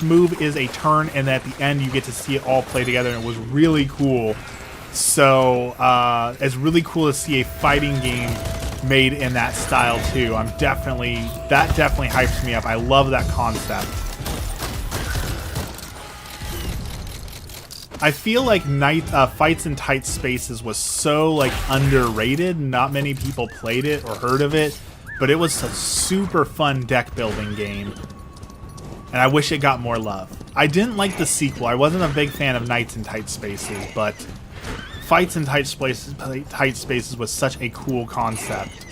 move is a turn, and at the end you get to see it all play together, and it was really cool. So it's really cool to see a fighting game made in that style too. That definitely hypes me up. I love that concept. I feel like Fights in Tight Spaces was so underrated. Not many people played it or heard of it, but it was a super fun deck building game, and I wish it got more love. I didn't like the sequel. I wasn't a big fan of Knights in Tight Spaces, but Fights in Tight Spaces was such a cool concept.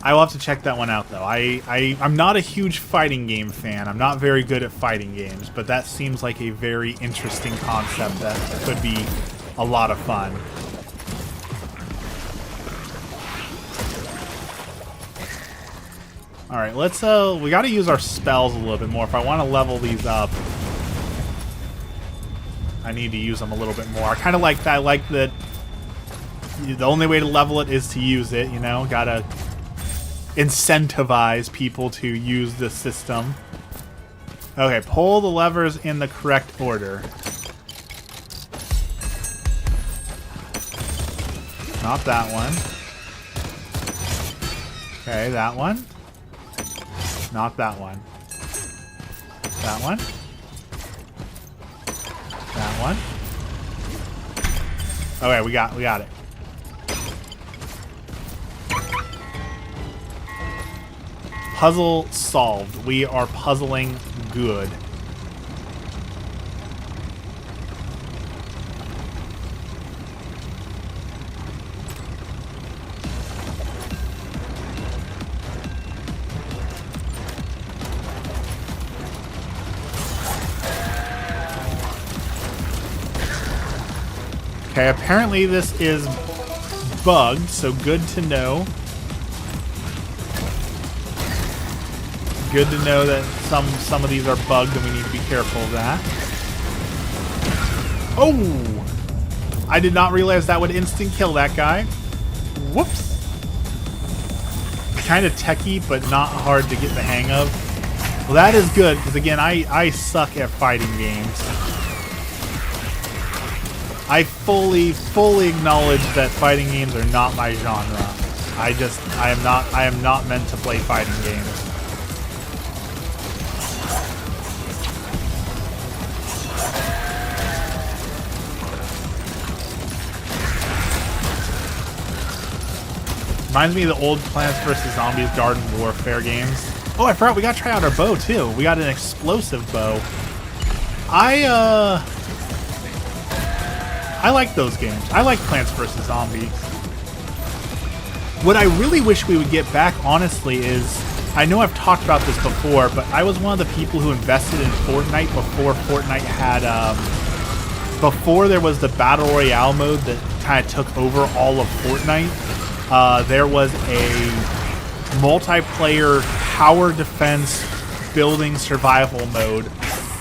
I will have to check that one out, though. I'm not a huge fighting game fan. I'm not very good at fighting games, but that seems like a very interesting concept that could be a lot of fun. Alright, let's, we gotta use our spells a little bit more. If I want to level these up, I need to use them a little bit more. I kind of like that. I like that the only way to level it is to use it, you know? Gotta... incentivize people to use this system. Okay, pull the levers in the correct order. Not that one. Okay, that one. Not that one. That one. That one. Okay, we got it. Puzzle solved. We are puzzling good. Okay, apparently this is bugged, so good to know. Good to know that some of these are bugged and we need to be careful of that. Oh! I did not realize that would instant kill that guy. Whoops. Kind of techie, but not hard to get the hang of. Well, that is good, because again, I suck at fighting games. I fully acknowledge that fighting games are not my genre. I am not meant to play fighting games. Reminds me of the old Plants vs. Zombies Garden Warfare games. Oh, I forgot we got to try out our bow too. We got an explosive bow. I like those games. I like Plants vs. Zombies. What I really wish we would get back, honestly, is... I know I've talked about this before, but I was one of the people who invested in Fortnite before Fortnite had... before there was the Battle Royale mode that kind of took over all of Fortnite, there was a multiplayer tower defense building survival mode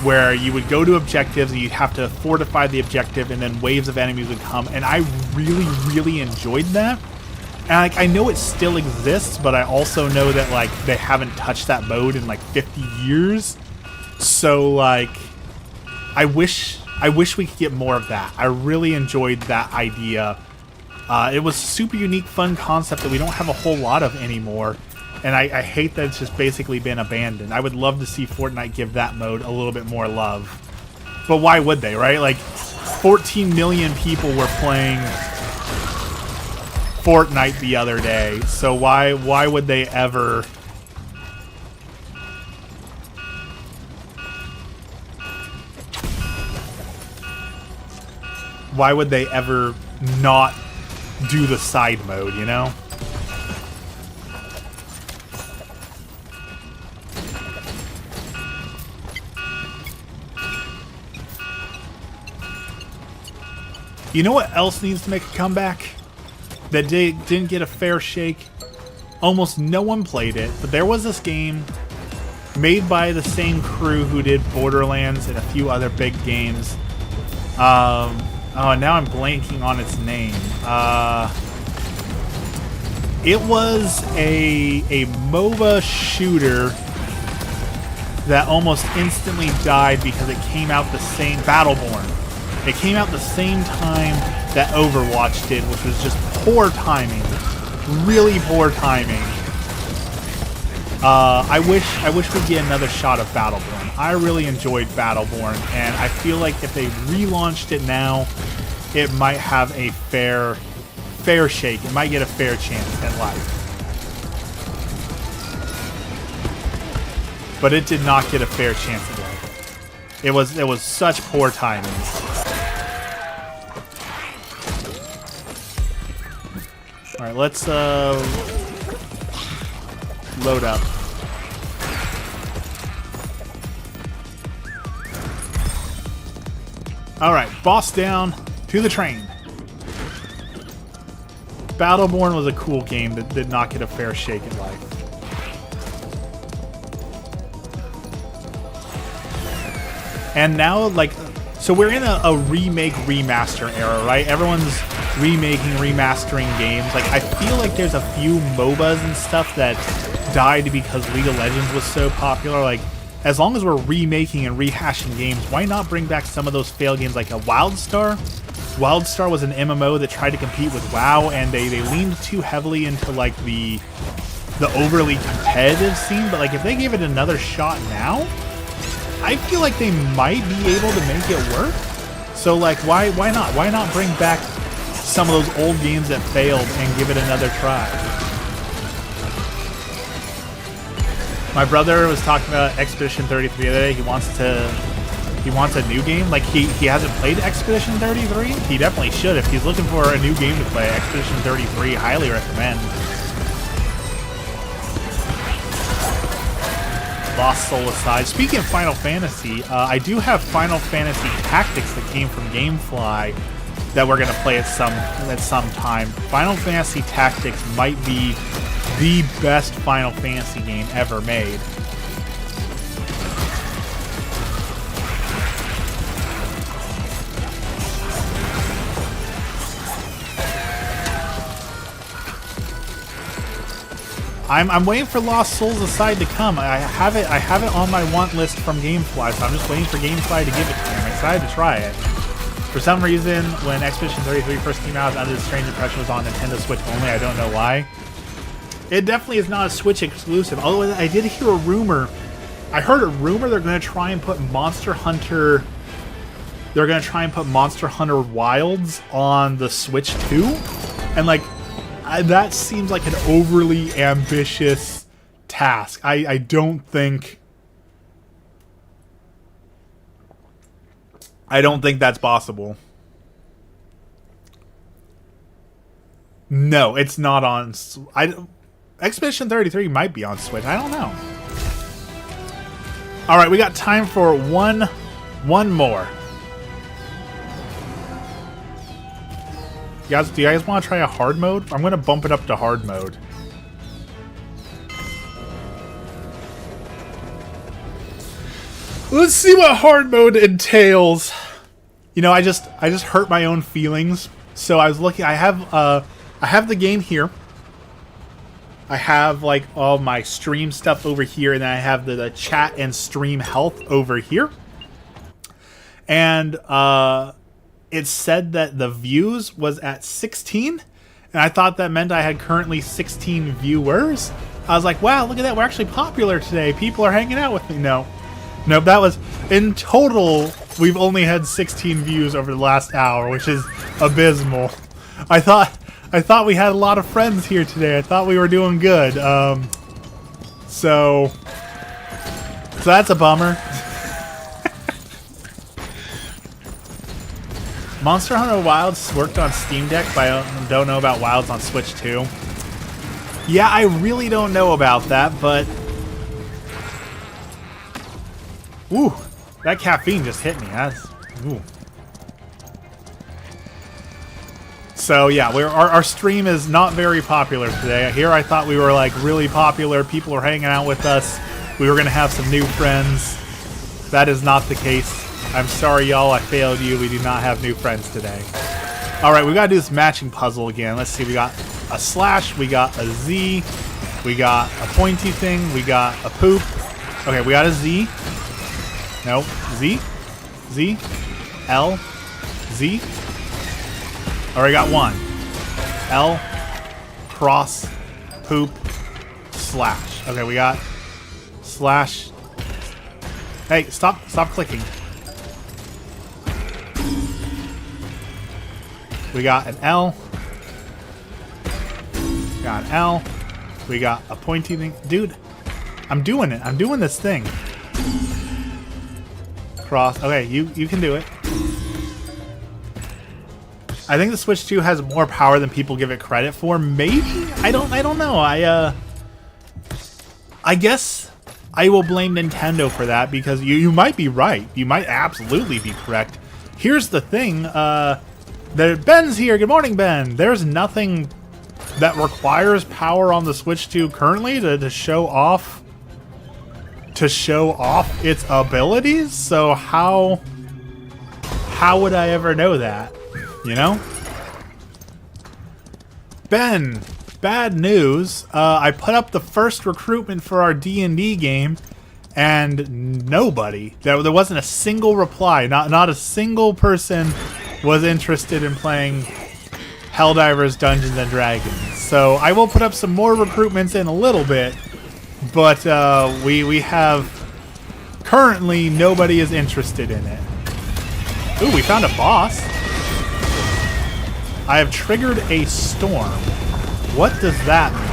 where you would go to objectives and you'd have to fortify the objective and then waves of enemies would come, and I really enjoyed that. And like, I know it still exists, but I also know that like they haven't touched that mode in like 50 years. So like I wish we could get more of that. I really enjoyed that idea. It was a super unique, fun concept that we don't have a whole lot of anymore. And I hate that it's just basically been abandoned. I would love to see Fortnite give that mode a little bit more love. But why would they, right? Like, 14 million people were playing Fortnite the other day. So why would they ever... Why would they ever not do the side mode, you know? You know what else needs to make a comeback? That didn't get a fair shake? Almost no one played it, but there was this game made by the same crew who did Borderlands and a few other big games. Oh, now I'm blanking on its name. It was a MOBA shooter that almost instantly died because it came out the same... Battleborn. It came out the same time that Overwatch did, which was just poor timing. Really poor timing. I wish we'd get another shot of Battleborn. I really enjoyed Battleborn, and I feel like if they relaunched it now, it might have a fair shake. It might get a fair chance at life. But it did not get a fair chance at life. It was such poor timing. Alright, let's load up. Alright, boss down to the train. Battleborn was a cool game that did not get a fair shake at life. And now, like, So we're in a remake remaster era, right? Everyone's remaking, remastering games. Like, I feel like there's a few MOBAs and stuff that died because League of Legends was so popular. Like, as long as we're remaking and rehashing games, why not bring back some of those failed games like a WildStar? WildStar was an MMO that tried to compete with WoW, and they leaned too heavily into like the overly competitive scene. But like, if they gave it another shot now, I feel like they might be able to make it work. So like, why not? Why not bring back some of those old games that failed and give it another try? My brother was talking about Expedition 33 the other day. He wants a new game. Like, he hasn't played Expedition 33. He definitely should. If he's looking for a new game to play, Expedition 33, highly recommend. Lost Soul aside. Speaking of Final Fantasy, I do have Final Fantasy Tactics that came from GameFly that we're going to play at some time. Final Fantasy Tactics might be the best Final Fantasy game ever made. I'm waiting for Lost Souls Aside to come. I have it on my want list from GameFly, so I'm just waiting for GameFly to give it to me. I'm excited to try it. For some reason, when Expedition 33 first came out, I was under the strange impression it was on Nintendo Switch only. I don't know why. It definitely is not a Switch exclusive. Although I did hear a rumor. I heard a rumor they're going to try and put Monster Hunter. They're going to try and put Monster Hunter Wilds on the Switch too, and like. That seems like an overly ambitious task. I don't think that's possible. No, it's not on. Expedition 33 might be on Switch. I don't know. All right, we got time for one more. Do you guys want to try a hard mode? I'm going to bump it up to hard mode. Let's see what hard mode entails. You know, I just hurt my own feelings. So I was looking. I have the game here. I have like all my stream stuff over here, and then I have the chat and stream health over here. And it said that the views was at 16, and I thought that meant I had currently 16 viewers. I was like, wow, look at that, we're actually popular today. People are hanging out with me. Nope, that was, in total, we've only had 16 views over the last hour, which is abysmal. I thought we had a lot of friends here today. I thought we were doing good. So that's a bummer. Monster Hunter Wilds worked on Steam Deck, but I don't know about Wilds on Switch too. Yeah, I really don't know about that, but... Ooh, that caffeine just hit me. Ooh. So yeah, our stream is not very popular today. Here I thought we were like really popular. People were hanging out with us. We were going to have some new friends. That is not the case. I'm sorry, y'all. I failed you. We do not have new friends today. All right, we got to do this matching puzzle again. Let's see. We got a slash. We got a Z. We got a pointy thing. We got a poop. Okay, we got a Z. No. Z. Z. L. Z. All right, got one. L. Cross. Poop. Slash. Okay, we got slash. Hey, stop clicking. We got an L. Got an L. We got a pointy thing. Dude, I'm doing it. I'm doing this thing. Cross. Okay, you can do it. I think the Switch 2 has more power than people give it credit for. Maybe? I don't know. I guess I will blame Nintendo for that, because you might be right. You might absolutely be correct. Here's the thing, Ben's here. Good morning, Ben. There's nothing that requires power on the Switch 2 currently to show off its abilities. So how How would I ever know that? You know? Ben, bad news. I put up the first recruitment for our D&D game, and nobody. There wasn't a single reply. Not a single person was interested in playing Helldivers Dungeons & Dragons. So I will put up some more recruitments in a little bit, but we have... Currently, nobody is interested in it. Ooh, we found a boss. I have triggered a storm. What does that mean?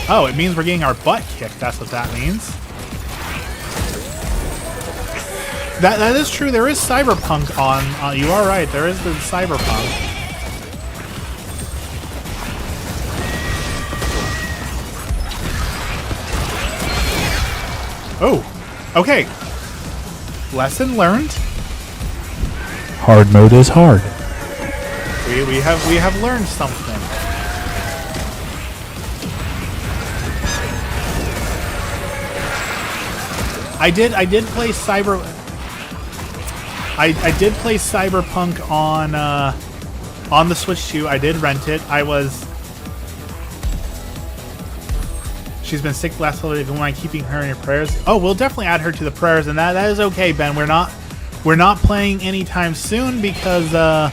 Oh, it means we're getting our butt kicked. That's what that means. That is true. There is cyberpunk on. You are right. There is the cyberpunk. Oh, okay. Lesson learned. Hard mode is hard. We have learned something. I did play I did play Cyberpunk on the Switch 2. I did rent it. She's been sick last holiday. If you mind keeping her in your prayers. Oh, we'll definitely add her to the prayers, and that is okay, Ben. We're not playing anytime soon because no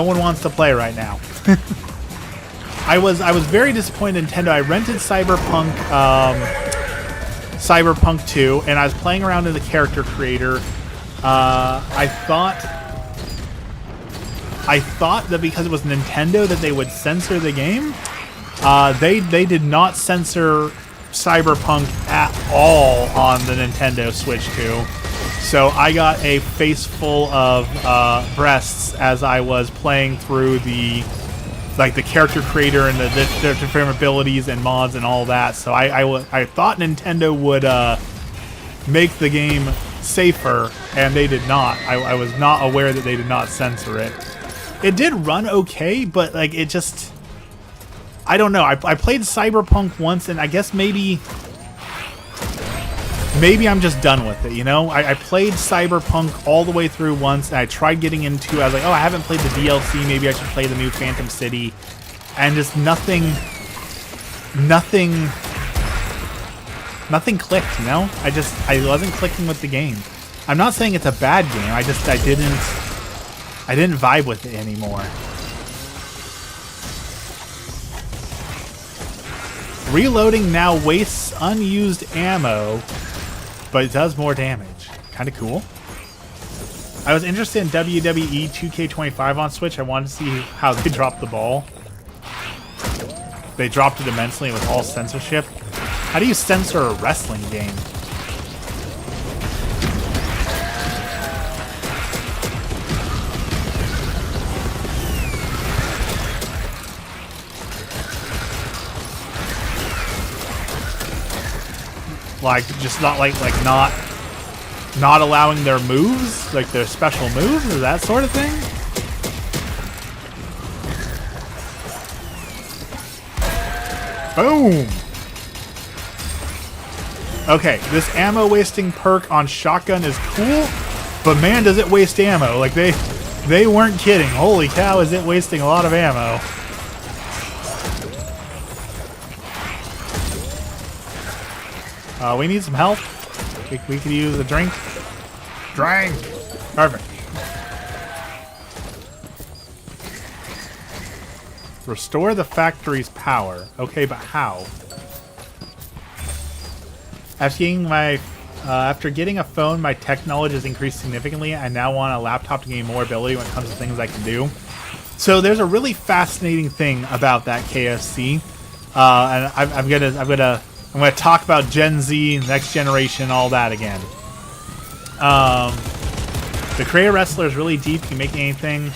one wants to play right now. I was very disappointed in Nintendo. I rented Cyberpunk 2, and I was playing around in the character creator. I thought that because it was Nintendo that they would censor the game. They did not censor Cyberpunk at all on the Nintendo Switch 2. So I got a face full of breasts as I was playing through the character creator and the different abilities and mods and all that. So I thought Nintendo would make the game safer, and they did not. I was not aware that they did not censor it. It did run okay, but like it just... I don't know. I played Cyberpunk once, and I guess maybe I'm just done with it, you know? I played Cyberpunk all the way through once, and I tried getting into... I was like, oh, I haven't played the DLC. Maybe I should play the new Phantom City. And just nothing clicked, you know? I wasn't clicking with the game. I'm not saying it's a bad game. I didn't vibe with it anymore. Reloading now wastes unused ammo, but it does more damage. Kind of cool. I was interested in WWE 2K25 on Switch. I wanted to see how they dropped the ball. They dropped it immensely with all censorship. How do you censor a wrestling game? Like, just not not allowing their moves, like their special moves, or that sort of thing? Boom! Okay, this ammo wasting perk on shotgun is cool, but man, does it waste ammo. Like, they weren't kidding. Holy cow, is it wasting a lot of ammo. We need some help. We could use a drink. Drink! Perfect. Restore the factory's power. Okay, but how? After getting a phone, my tech knowledge has increased significantly. I now want a laptop to gain more ability when it comes to things I can do. So there's a really fascinating thing about that KFC, and I'm gonna talk about Gen Z, next generation, all that again. The creator wrestler is really deep. You can make anything.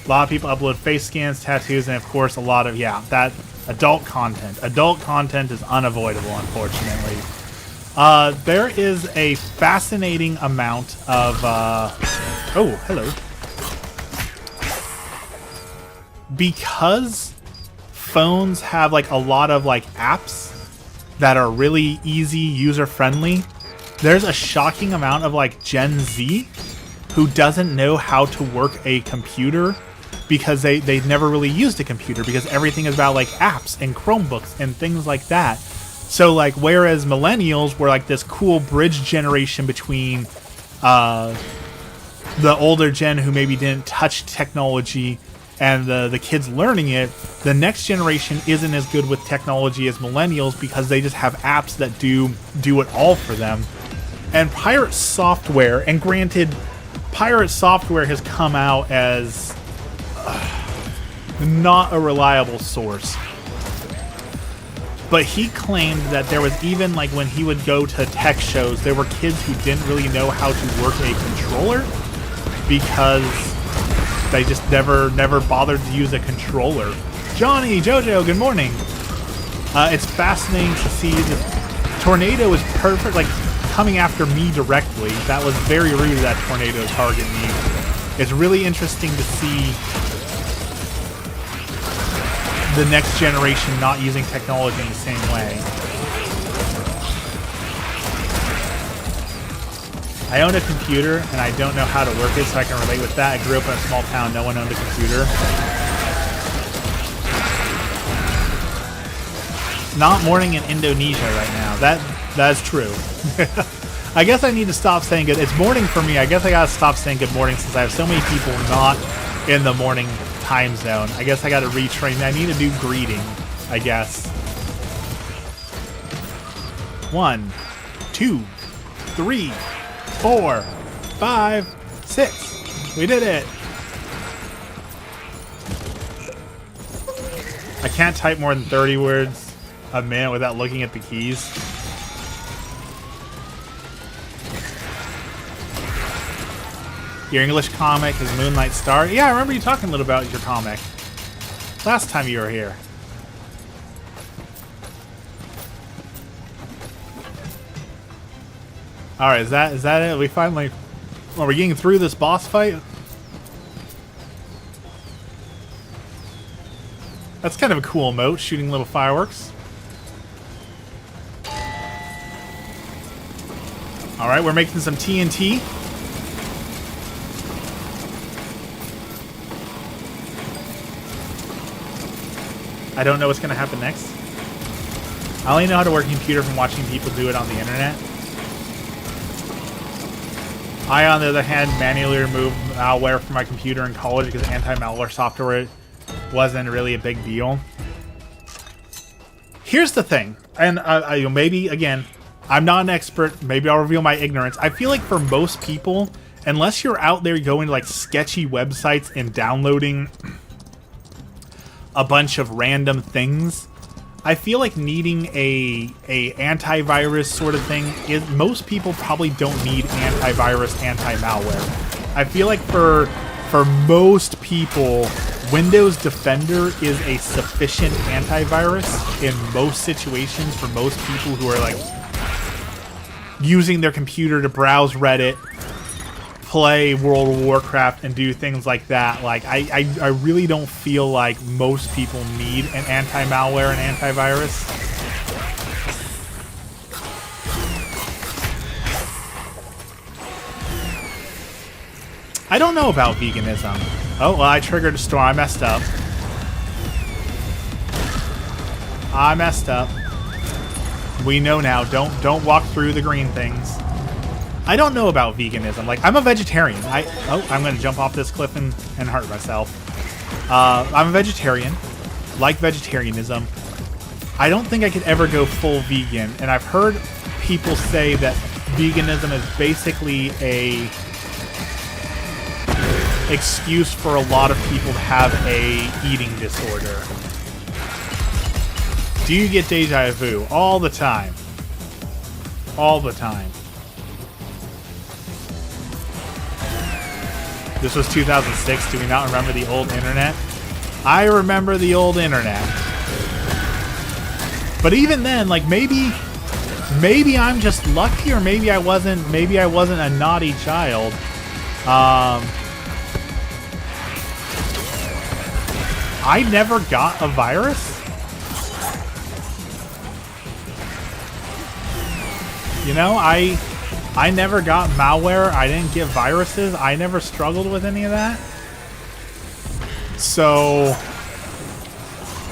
A lot of people upload face scans, tattoos, and of course a lot of, that adult content. Adult content is unavoidable, unfortunately. There is a fascinating amount of, oh, hello. Because phones have like a lot of like apps that are really easy, user-friendly, there's a shocking amount of like Gen Z who doesn't know how to work a computer because they've never really used a computer because everything is about like apps and Chromebooks and things like that. So like whereas millennials were like this cool bridge generation between the older gen who maybe didn't touch technology and the kids learning it, the next generation isn't as good with technology as millennials because they just have apps that do it all for them. And Pirate Software, and granted, Pirate Software has come out as not a reliable source. But he claimed that there was even, like, when he would go to tech shows, there were kids who didn't really know how to work a controller because they just never bothered to use a controller. Johnny, Jojo, good morning. It's fascinating to see the tornado is perfect, like, coming after me directly. That was very rude of that tornado to target me. It's really interesting to see the next generation not using technology in the same way. I own a computer and I don't know how to work it, so I can relate with that. I grew up in a small town, no one owned a computer. Not morning in Indonesia right now. That's true. I guess I need to stop saying good. It's morning for me. I guess I gotta stop saying good morning since I have so many people not in the morning time zone. I guess I gotta retrain. I need a new greeting, I guess. 1, 2, 3, 4, 5, 6. We did it. I can't type more than 30 words a minute without looking at the keys. Your English comic is Moonlight Star. Yeah, I remember you talking a little about your comic last time you were here. All right, is that it? We finally are we getting through this boss fight? That's kind of a cool emote, shooting little fireworks. All right, we're making some TNT. I don't know what's going to happen next. I only know how to work a computer from watching people do it on the internet. I, on the other hand, manually removed malware from my computer in college because anti-malware software wasn't really a big deal. Here's the thing, and maybe, again, I'm not an expert, maybe I'll reveal my ignorance. I feel like for most people, unless you're out there going to like sketchy websites and downloading a bunch of random things, I feel like needing a antivirus sort of thing is, most people probably don't need antivirus, anti-malware. I feel like for most people, Windows Defender is a sufficient antivirus in most situations for most people who are like using their computer to browse Reddit, play World of Warcraft, and do things like that. Like, I really don't feel like most people need an anti-malware and antivirus. I don't know about veganism. Oh, well, I triggered a storm. I messed up. I messed up. We know now. Don't walk through the green things. I don't know about veganism. Like, I'm a vegetarian. I'm going to jump off this cliff and hurt myself. I'm a vegetarian. Like vegetarianism. I don't think I could ever go full vegan. And I've heard people say that veganism is basically a excuse for a lot of people to have a eating disorder. Do you get deja vu? All the time. All the time. This was 2006. Do we not remember the old internet? I remember the old internet. But even then, like, maybe I'm just lucky, or maybe I wasn't a naughty child. I never got a virus. You know, I never got malware. I didn't get viruses. I never struggled with any of that. So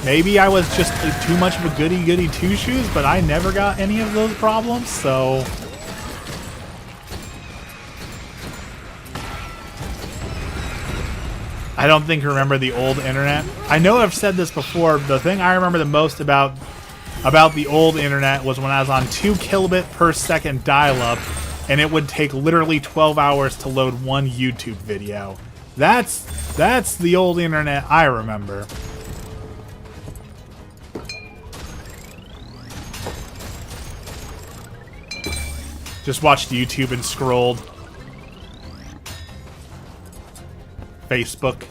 maybe I was just too much of a goody-goody two-shoes, but I never got any of those problems, so... I don't think I remember the old internet. I know I've said this before. The thing I remember the most about the old internet was when I was on 2 kilobit per second dial-up, and it would take literally 12 hours to load one YouTube video. That's the old internet I remember. Just watched YouTube and scrolled. Facebook.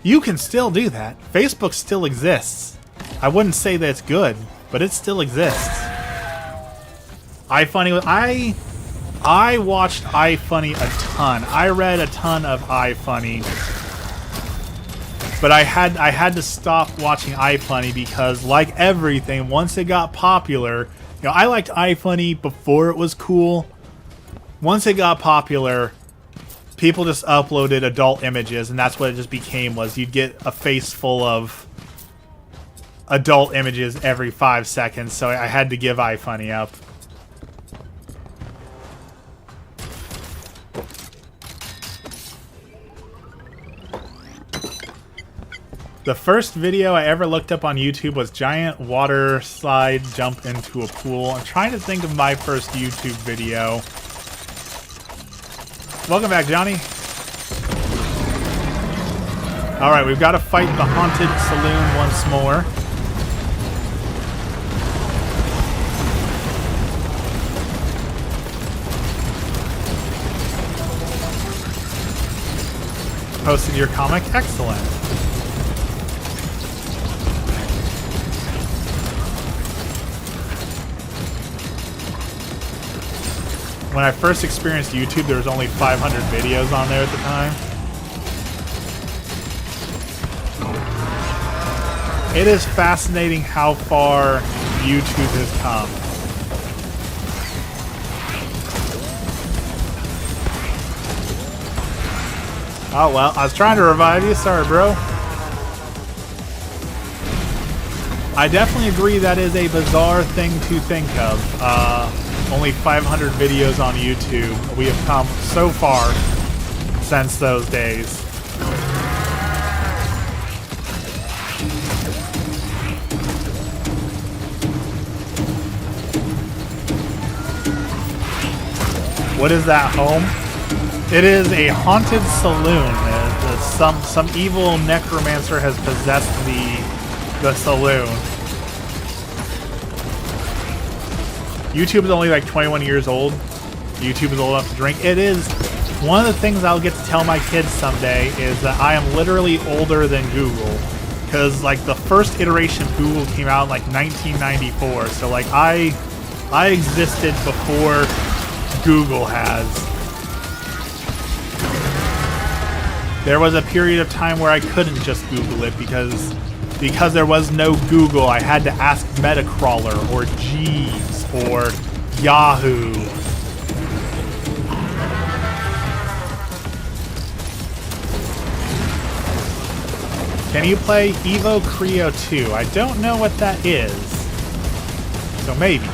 You can still do that. Facebook still exists. I wouldn't say that it's good, but it still exists. iFunny, I watched iFunny a ton. I read a ton of iFunny. But I had to stop watching iFunny because, like everything, once it got popular, you know, I liked iFunny before it was cool. Once it got popular, people just uploaded adult images, and that's what it just became, was you'd get a face full of adult images every 5 seconds, so I had to give iFunny up. The first video I ever looked up on YouTube was giant water slide jump into a pool. I'm trying to think of my first YouTube video. Welcome back, Johnny. Alright, we've got to fight the haunted saloon once more. Posted your comic? Excellent. When I first experienced YouTube, there was only 500 videos on there at the time. It is fascinating how far YouTube has come. Oh well, I was trying to revive you. Sorry, bro. I definitely agree that is a bizarre thing to think of. Only 500 videos on YouTube. We have come so far since those days. What is that, home? It is a haunted saloon. Some evil necromancer has possessed the saloon. YouTube is only like 21 years old. YouTube is old enough to drink. It is one of the things I'll get to tell my kids someday is that I am literally older than Google. Because like the first iteration of Google came out in like 1994. So like I existed before Google has. There was a period of time where I couldn't just Google it because there was no Google. I had to ask Metacrawler or Jeeves or Yahoo. Can you play Evo Creo 2? I don't know what that is. So maybe.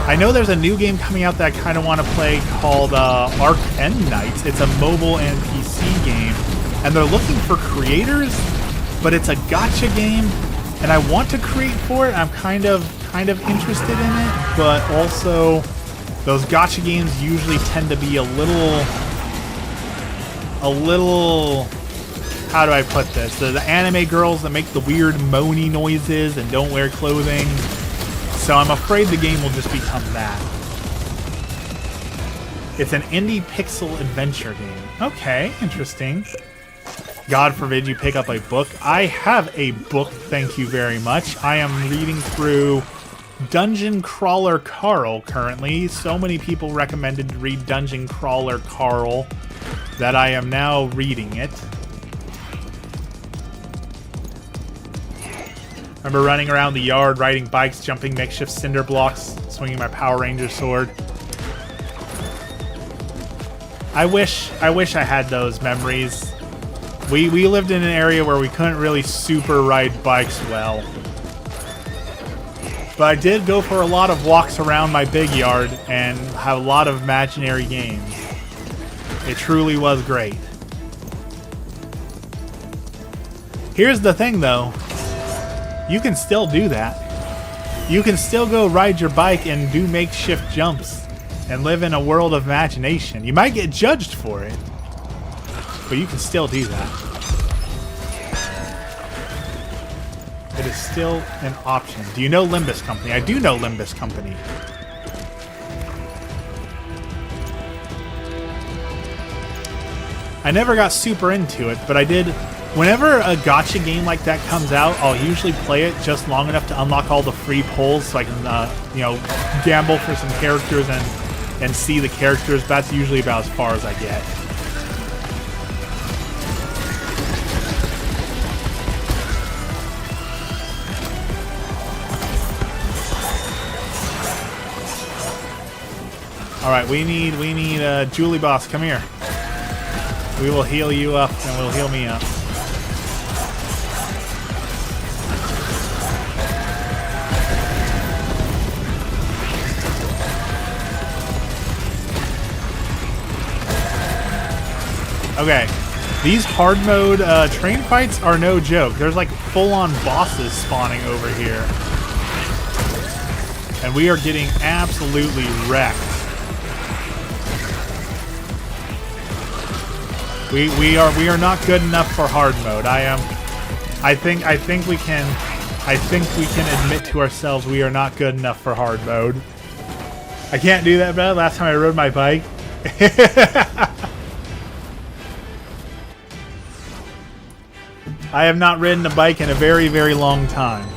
I know there's a new game coming out that I kind of want to play called Arc End Knights. It's a mobile and PC game. And they're looking for creators, but it's a gacha game. And I want to create for it. I'm kind of interested in it. But also, those gacha games usually tend to be a little, how do I put this? The anime girls that make the weird moany noises and don't wear clothing. So I'm afraid the game will just become that. It's an indie pixel adventure game. Okay, interesting. God forbid you pick up a book. I have a book, thank you very much. I am reading through Dungeon Crawler Carl currently. So many people recommended to read Dungeon Crawler Carl that I am now reading it. Remember running around the yard, riding bikes, jumping makeshift cinder blocks, swinging my Power Ranger sword. I wish I had those memories. We lived in an area where we couldn't really super ride bikes well. But I did go for a lot of walks around my big yard and have a lot of imaginary games. It truly was great. Here's the thing though. You can still do that. You can still go ride your bike and do makeshift jumps and live in a world of imagination. You might get judged for it, but you can still do that. It is still an option. Do you know Limbus Company? I do know Limbus Company. I never got super into it, but I did. Whenever a gacha game like that comes out, I'll usually play it just long enough to unlock all the free pulls so I can, you know, gamble for some characters and see the characters. That's usually about as far as I get. All right, we need Julie Boss. Come here. We will heal you up, and we'll heal me up. Okay, these hard mode train fights are no joke. There's like full-on bosses spawning over here, and we are getting absolutely wrecked. We are not good enough for hard mode. I think we can admit to ourselves we are not good enough for hard mode. I can't do that, bro. Last time I rode my bike. I have not ridden a bike in a very, very long time.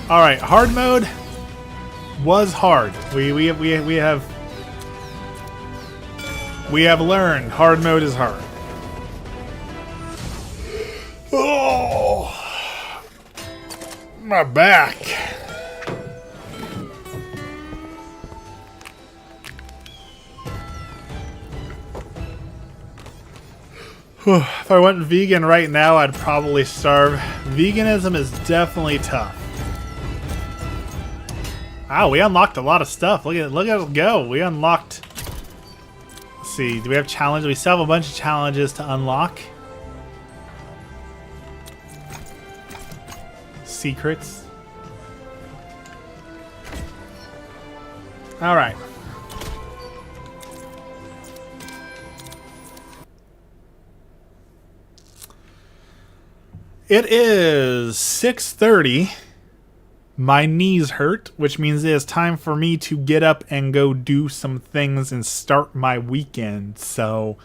All right, hard mode was hard. We have learned hard mode is hard. Oh, my back. If I went vegan right now, I'd probably starve. Veganism is definitely tough. Wow, we unlocked a lot of stuff. Look at us go. We unlocked. Let's see. Do we have challenges? We still have a bunch of challenges to unlock. Secrets. All right. It is 6:30. My knees hurt, which means it is time for me to get up and go do some things and start my weekend. So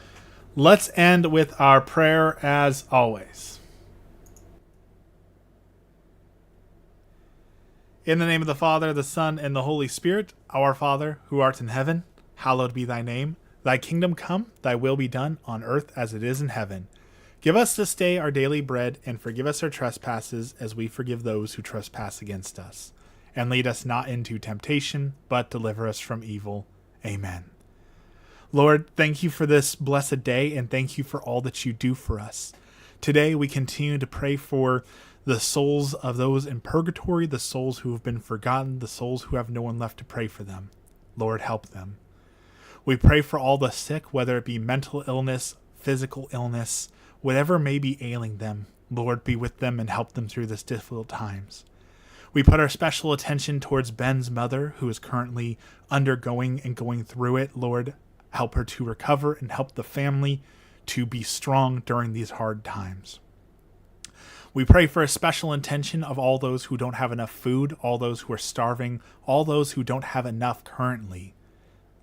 let's end with our prayer as always. In the name of the Father, the Son, and the Holy Spirit, our Father, who art in heaven, hallowed be thy name. Thy kingdom come, thy will be done on earth as it is in heaven. Give us this day our daily bread, and forgive us our trespasses as we forgive those who trespass against us. And lead us not into temptation, but deliver us from evil. Amen. Lord, thank you for this blessed day, and thank you for all that you do for us. Today we continue to pray for the souls of those in purgatory, the souls who have been forgotten, the souls who have no one left to pray for them. Lord, help them. We pray for all the sick, whether it be mental illness, physical illness, whatever may be ailing them. Lord, be with them and help them through this difficult times. We put our special attention towards Ben's mother, who is currently undergoing and going through it. Lord, help her to recover and help the family to be strong during these hard times. We pray for a special intention of all those who don't have enough food, all those who are starving, all those who don't have enough currently.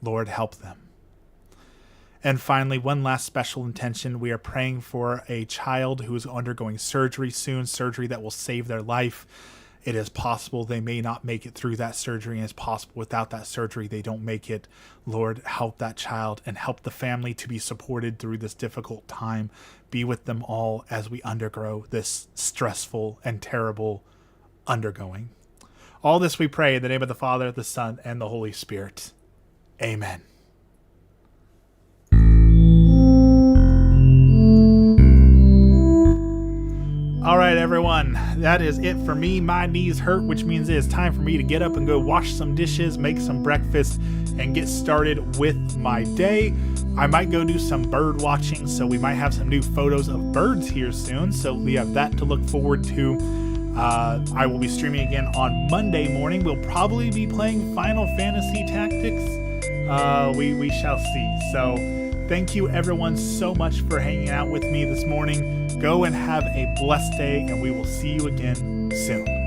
Lord, help them. And finally, one last special intention. We are praying for a child who is undergoing surgery soon, surgery that will save their life. It is possible they may not make it through that surgery, and it's possible without that surgery they don't make it. Lord, help that child and help the family to be supported through this difficult time. Be with them all as we undergo this stressful and terrible undergoing. All this we pray in the name of the Father, the Son, and the Holy Spirit. Amen. All right, everyone, that is it for me. My knees hurt, which means it is time for me to get up and go wash some dishes, make some breakfast, and get started with my day. I might go do some bird watching, so we might have some new photos of birds here soon, so we have that to look forward to. I will be streaming again on Monday morning. We'll probably be playing Final Fantasy Tactics. We shall see. So thank you everyone so much for hanging out with me this morning. Go and have a blessed day, and we will see you again soon.